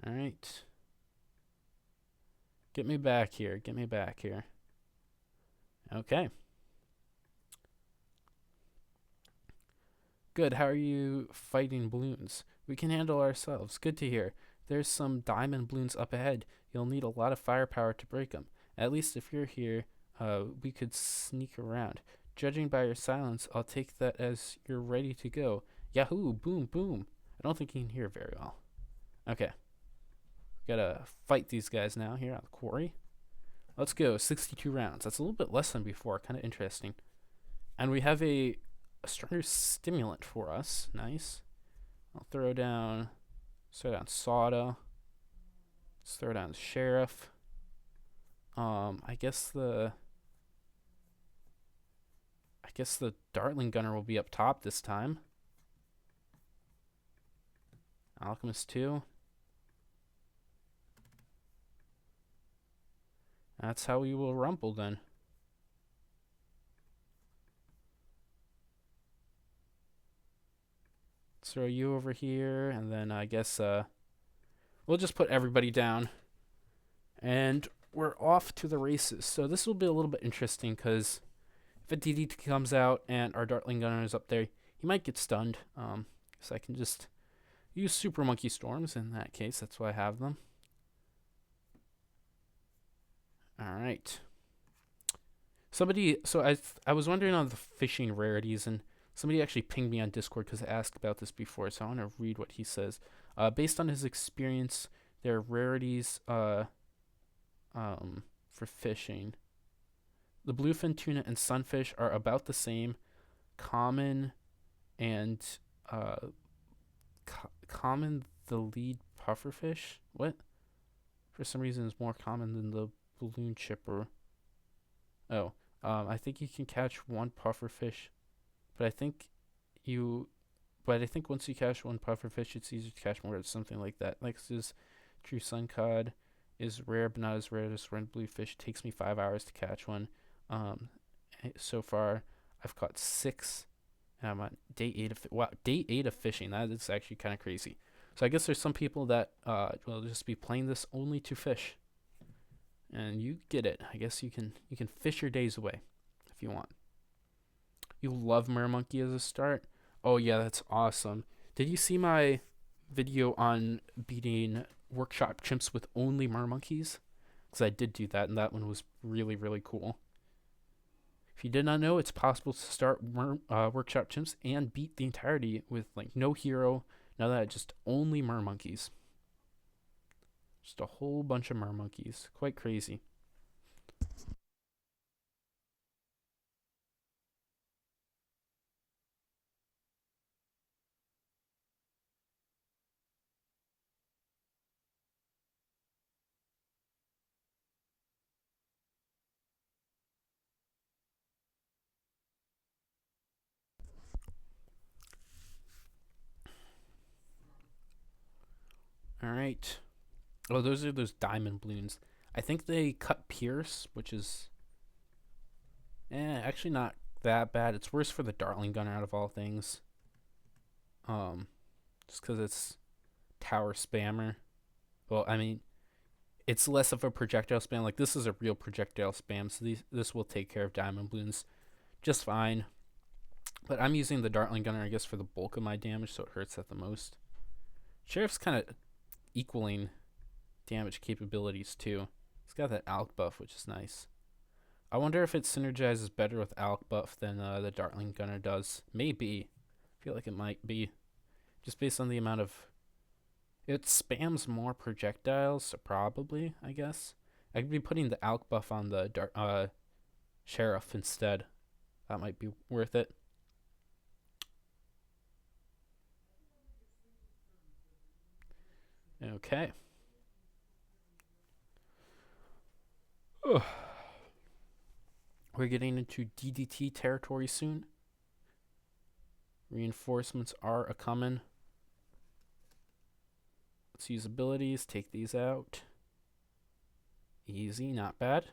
Alright. Get me back here. Get me back here. Okay. Good. How are you fighting balloons? We can handle ourselves. Good to hear. There's some diamond balloons up ahead. You'll need a lot of firepower to break them. At least if you're here, we could sneak around. Judging by your silence, I'll take that as you're ready to go. Yahoo! Boom, boom. I don't think you can hear very well. Okay. Gotta fight these guys now here on the quarry. Let's go. 62 rounds. That's a little bit less than before. Kind of interesting. And we have a stronger stimulant for us. Nice. I'll throw down Soda. Let's throw down the Sheriff. I guess the Dartling Gunner will be up top this time. Alchemist 2. That's how we will rumble then. Let's throw you over here, and then I guess we'll just put everybody down. And we're off to the races. So this will be a little bit interesting because if a DDT comes out and our Dartling Gunner is up there, he might get stunned. So I can just use Super Monkey Storms in that case. That's why I have them. All right. I was wondering on the fishing rarities, and somebody actually pinged me on Discord because I asked about this before, so I want to read what he says. Based on his experience, there are rarities for fishing. The bluefin tuna and sunfish are about the same. Common and common the lead pufferfish. What? For some reason, is more common than the balloon chipper. Oh, I think you can catch one pufferfish, but I think once you catch one pufferfish, it's easier to catch more. It's something like that. Like this true sun cod is rare, but not as rare as red bluefish. It takes me 5 hours to catch one. So far, I've caught 6. And I'm on day 8 day 8 of fishing. That is actually kind of crazy. So I guess there's some people that will just be playing this only to fish. And you get it. I guess you can fish your days away if you want. You love Mermonkey as a start? Oh yeah, that's awesome. Did you see my video on beating workshop chimps with only Mermonkeys? Because I did do that, and that one was really, really cool. If you did not know, it's possible to start workshop chimps and beat the entirety with like no hero, none of that, just only Mermonkeys. Just a whole bunch of Mermonkeys. Quite crazy. Alright. Oh, those are those diamond balloons. I think they cut Pierce, which is actually not that bad. It's worse for the Dartling Gunner out of all things. Just because it's tower spammer. Well, I mean, it's less of a projectile spam. Like this is a real projectile spam, so this will take care of diamond balloons just fine. But I'm using the Dartling Gunner, I guess, for the bulk of my damage, so it hurts at the most. Sheriff's kind of equaling damage capabilities too. It's got that Alk buff, which is nice. I wonder if it synergizes better with Alk buff than the Dartling Gunner does. Maybe. I feel like it might be. Just based on the amount of It spams more projectiles, so probably, I guess. I could be putting the alk buff on the sheriff instead. That might be worth it. Okay. Ugh. We're getting into DDT territory soon. Reinforcements are a coming. Let's use abilities. Take these out. Easy, not bad.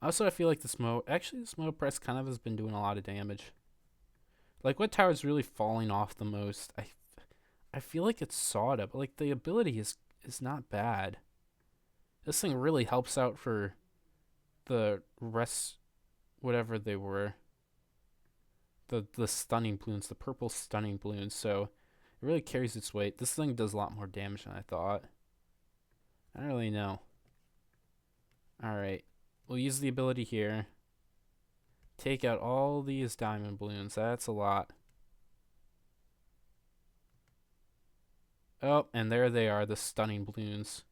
Also, I feel like the smoke. Actually, the smoke press kind of has been doing a lot of damage. Like, what tower is really falling off the most? I feel like it's Sawda, but like the ability is not bad. This thing really helps out for the rest, whatever they were. The stunning balloons, the purple stunning balloons. So it really carries its weight. This thing does a lot more damage than I thought. I don't really know. All right, we'll use the ability here. Take out all these diamond balloons. That's a lot. Oh, and there they are, the stunning balloons.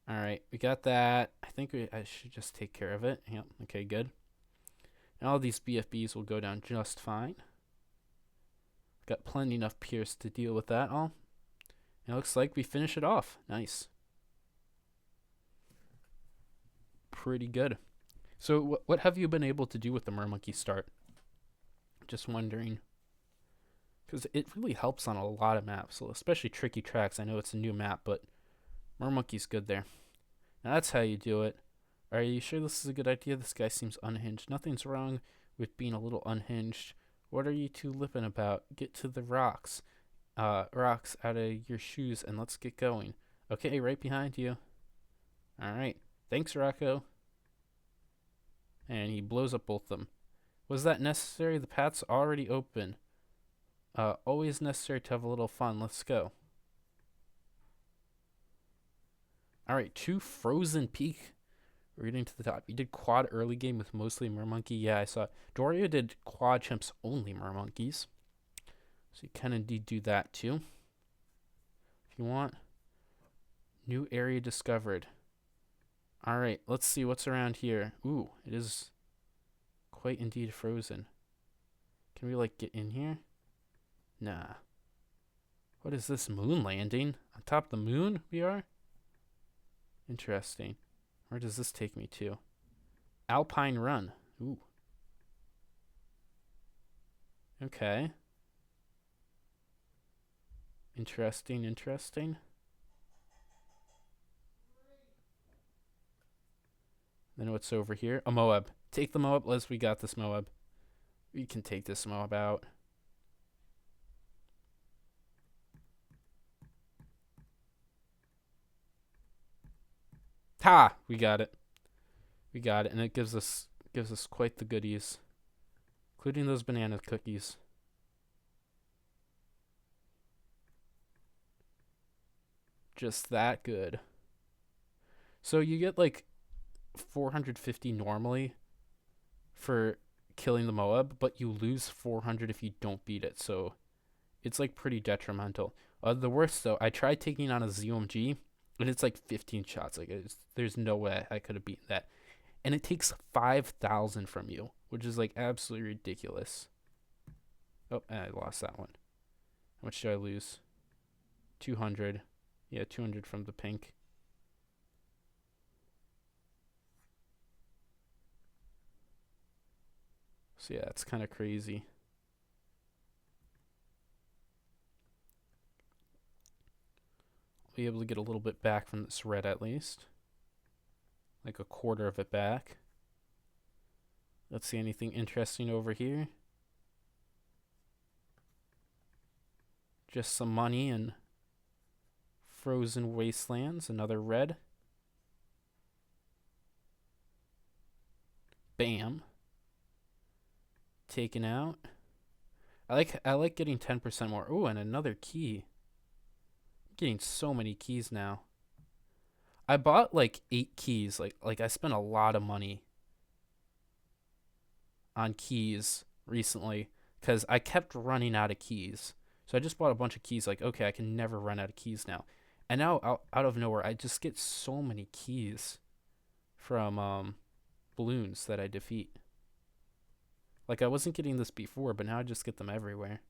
All right, we got that. I think I should just take care of it. Yep. Okay, good. And all these BFBs will go down just fine. Got plenty enough Pierce to deal with that all. And it looks like we finish it off. Nice. Pretty good. So what have you been able to do with the Mermonkey start? Just wondering. Because it really helps on a lot of maps, so especially Tricky Tracks. I know it's a new map, but Mermonkey's good there. Now that's how you do it. Are you sure this is a good idea? This guy seems unhinged. Nothing's wrong with being a little unhinged. What are you two lipping about? Get to the rocks. Rocks out of your shoes and let's get going. Okay, right behind you. Alright. Thanks, Rocco. And he blows up both of them. Was that necessary? The path's already open. Always necessary to have a little fun. Let's go. Alright, 2 Frozen Peak. We're getting to the top. You did quad early game with mostly Mermonkey. Yeah, I saw. Doria did quad chimps only Mermonkeys. So you can indeed do that too. If you want. New area discovered. Alright, let's see what's around here. Ooh, it is quite indeed frozen. Can we like get in here? Nah. What is this moon landing? On top of the moon we are? Interesting. Where does this take me to? Alpine Run. Ooh. Okay. Interesting, interesting. Then what's over here? A Moab. Take the Moab. We got this Moab. We can take this Moab out. Ha! We got it. We got it, and it gives us quite the goodies, including those banana cookies. Just that good. So you get like 450 normally for killing the Moab, but you lose 400 if you don't beat it. So it's like pretty detrimental. The worst though, I tried taking on a ZOMG, and it's like 15 shots. Like there's no way I could have beaten that. And it takes 5,000 from you, which is like absolutely ridiculous. Oh, I lost that one. How much did I lose? 200. Yeah, 200 from the pink. So yeah, it's kind of crazy. I'll be able to get a little bit back from this red at least. Like a quarter of it back. Let's see anything interesting over here. Just some money and Frozen Wastelands, another red. Bam. Taken out. I like getting 10% more. Ooh, and another key. I'm getting so many keys now. I bought like 8 keys. Like I spent a lot of money on keys recently because I kept running out of keys. So I just bought a bunch of keys. Like, okay, I can never run out of keys now. And now out of nowhere, I just get so many keys from balloons that I defeat. Like, I wasn't getting this before, but now I just get them everywhere.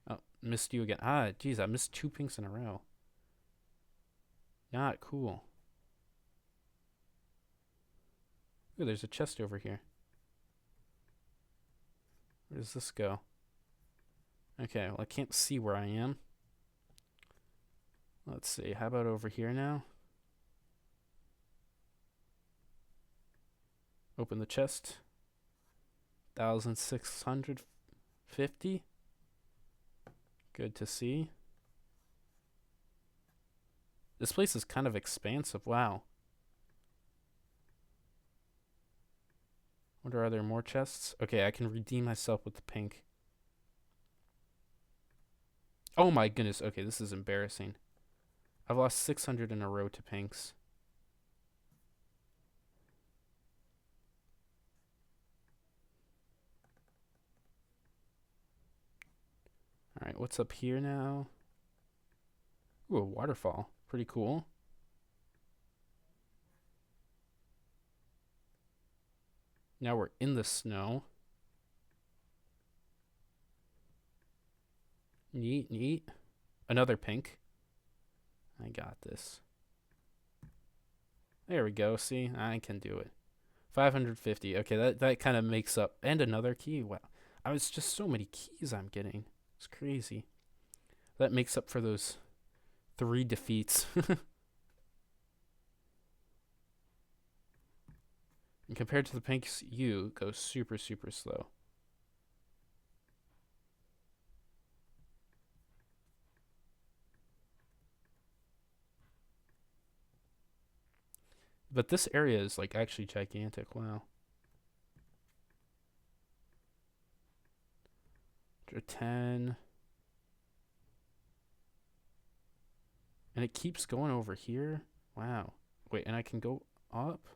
Oh, missed you again. Ah, geez, I missed 2 pinks in a row. Not cool. Ooh, there's a chest over here. Where does this go? Okay, well, I can't see where I am. Let's see. How about over here now? Open the chest. 1,650. Good to see. This place is kind of expansive. Wow. Wonder, are there more chests? Okay, I can redeem myself with the pink. Oh my goodness. Okay, this is embarrassing. I've lost 600 in a row to pinks. Alright, what's up here now? Ooh, a waterfall. Pretty cool. Now we're in the snow. Neat, neat. Another pink. I got this. There we go. See, I can do it. 550. Okay, that kind of makes up. And another key. Wow. I was just so many keys I'm getting. It's crazy. That makes up for those 3 defeats. And compared to the pinks, you go super, super slow. But this area is like actually gigantic. Wow. 10. And it keeps going over here. Wow. Wait, and I can go up?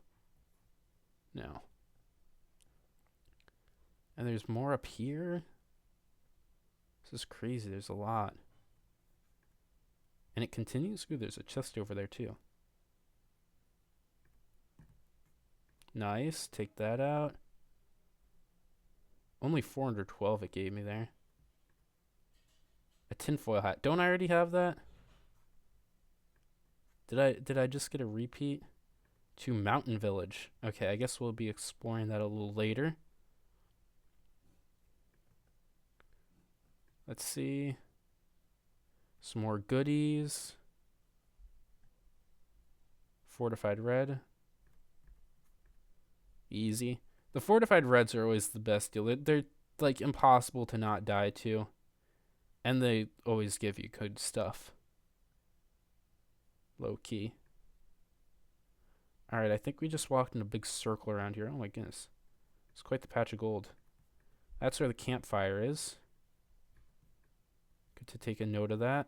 No. And there's more up here? This is crazy. There's a lot. And it continues? Ooh, there's a chest over there too. Nice. Take that out. Only 412 it gave me there. A tinfoil hat. Don't I already have that? Did I just get a repeat? To Mountain Village. Okay, I guess we'll be exploring that a little later. Let's see. Some more goodies. Fortified red. Easy. The fortified reds are always the best deal. They're like impossible to not die to. And they always give you good stuff. Low key. Alright, I think we just walked in a big circle around here. Oh my goodness. It's quite the patch of gold. That's where the campfire is. Good to take a note of that.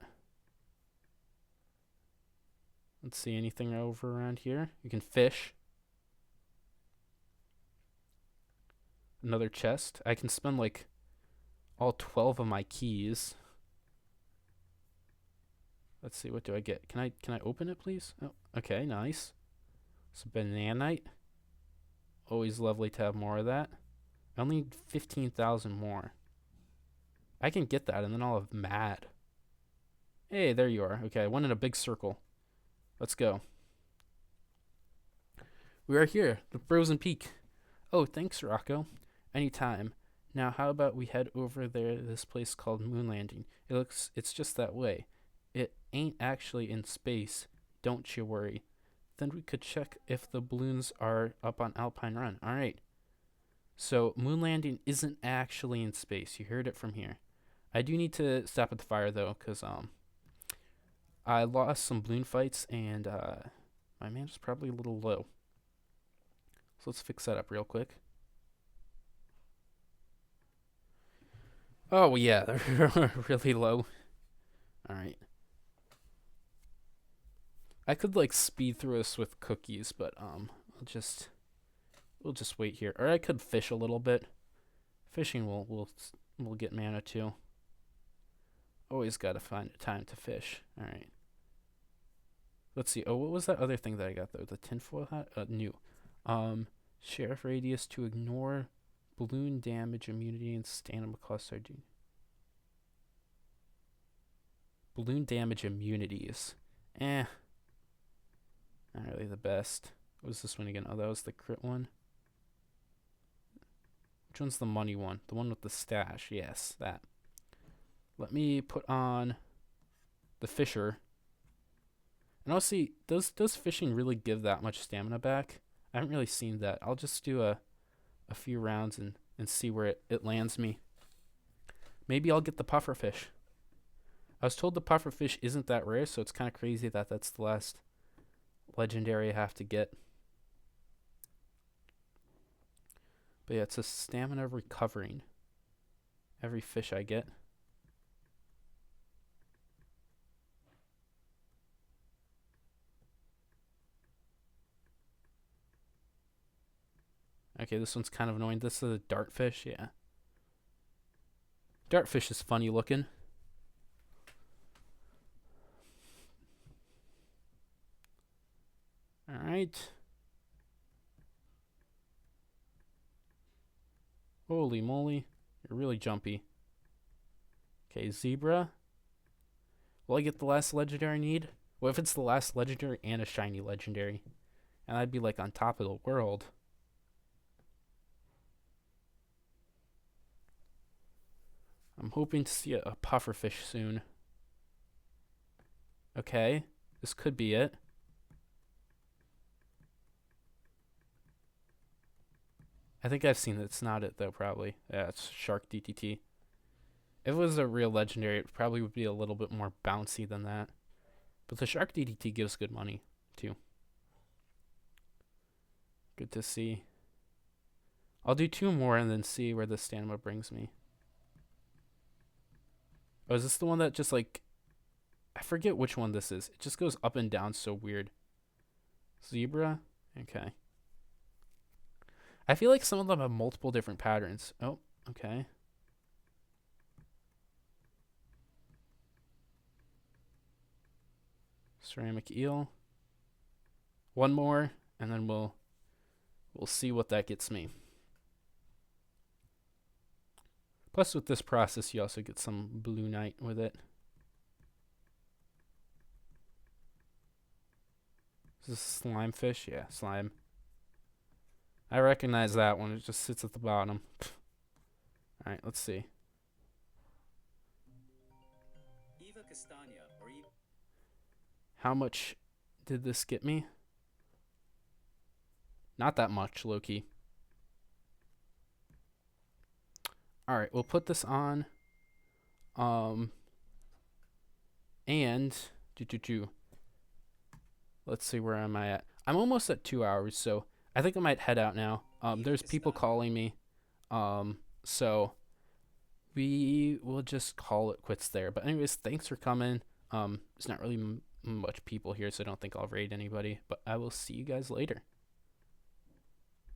Let's see, anything over around here? You can fish. Another chest. I can spend like all 12 of my keys. Let's see, what do I get? Can I open it, please? Oh, okay, nice. Some bananite. Always lovely to have more of that. I only need 15,000 more. I can get that and then I'll have mad. Hey, there you are. Okay, I went in a big circle. Let's go. We are here, the Frozen Peak. Oh, thanks, Rocco. Anytime. Now, how about we head over there to this place called Moon Landing? It's just that way. It ain't actually in space. Don't you worry. Then we could check if the balloons are up on Alpine Run. All right. So Moon Landing isn't actually in space. You heard it from here. I do need to stop at the fire though, cause I lost some balloon fights and my man's probably a little low. So let's fix that up real quick. Oh yeah, they're really low. All right. I could like speed through this with cookies, but I'll just we'll just wait here. Or I could fish a little bit. Fishing will get mana too. Always gotta find a time to fish. All right. Let's see. Oh, what was that other thing that I got though? The tinfoil hat. New. Sheriff radius to ignore balloon damage, immunity, and stamina cost. Balloon damage immunities. Not really the best. What was this one again? Oh, that was the crit one. Which one's the money one? The one with the stash. Yes, that. Let me put on the fisher. And I'll see, does fishing really give that much stamina back? I haven't really seen that. I'll just do a few rounds and see where it lands me. Maybe I'll get the pufferfish. I was told the pufferfish isn't that rare, so it's kind of crazy that that's the last legendary I have to get. But yeah, it's a stamina recovering every fish I get. Okay, this one's kind of annoying. This is a dartfish, yeah. Dartfish is funny looking. Alright. Holy moly. You're really jumpy. Okay, zebra. Will I get the last legendary I need? What if it's the last legendary and a shiny legendary? And I'd be like on top of the world. I'm hoping to see a pufferfish soon. Okay, this could be it. I think I've seen it. It's not it though, probably. Yeah, it's Shark DTT. If it was a real legendary, it probably would be a little bit more bouncy than that. But the Shark DTT gives good money, too. Good to see. I'll do 2 more and then see where the stamina brings me. Oh, is this the one that just like... I forget which one this is. It just goes up and down so weird. Zebra? Okay. I feel like some of them have multiple different patterns. Oh, okay. Ceramic eel. 1 more, and then we'll see what that gets me. Plus, with this process, you also get some blue knight with it. Is this slime fish? Yeah, slime. I recognize that one. It just sits at the bottom. Alright, let's see. Eva Castagna, or how much did this get me? Not that much, low-key. Alright, we'll put this on. And let's see, where am I at? I'm almost at 2 hours, so I think I might head out now. There's people calling me. So we will just call it quits there. But anyways, thanks for coming. There's not really much people here, so I don't think I'll raid anybody. But I will see you guys later.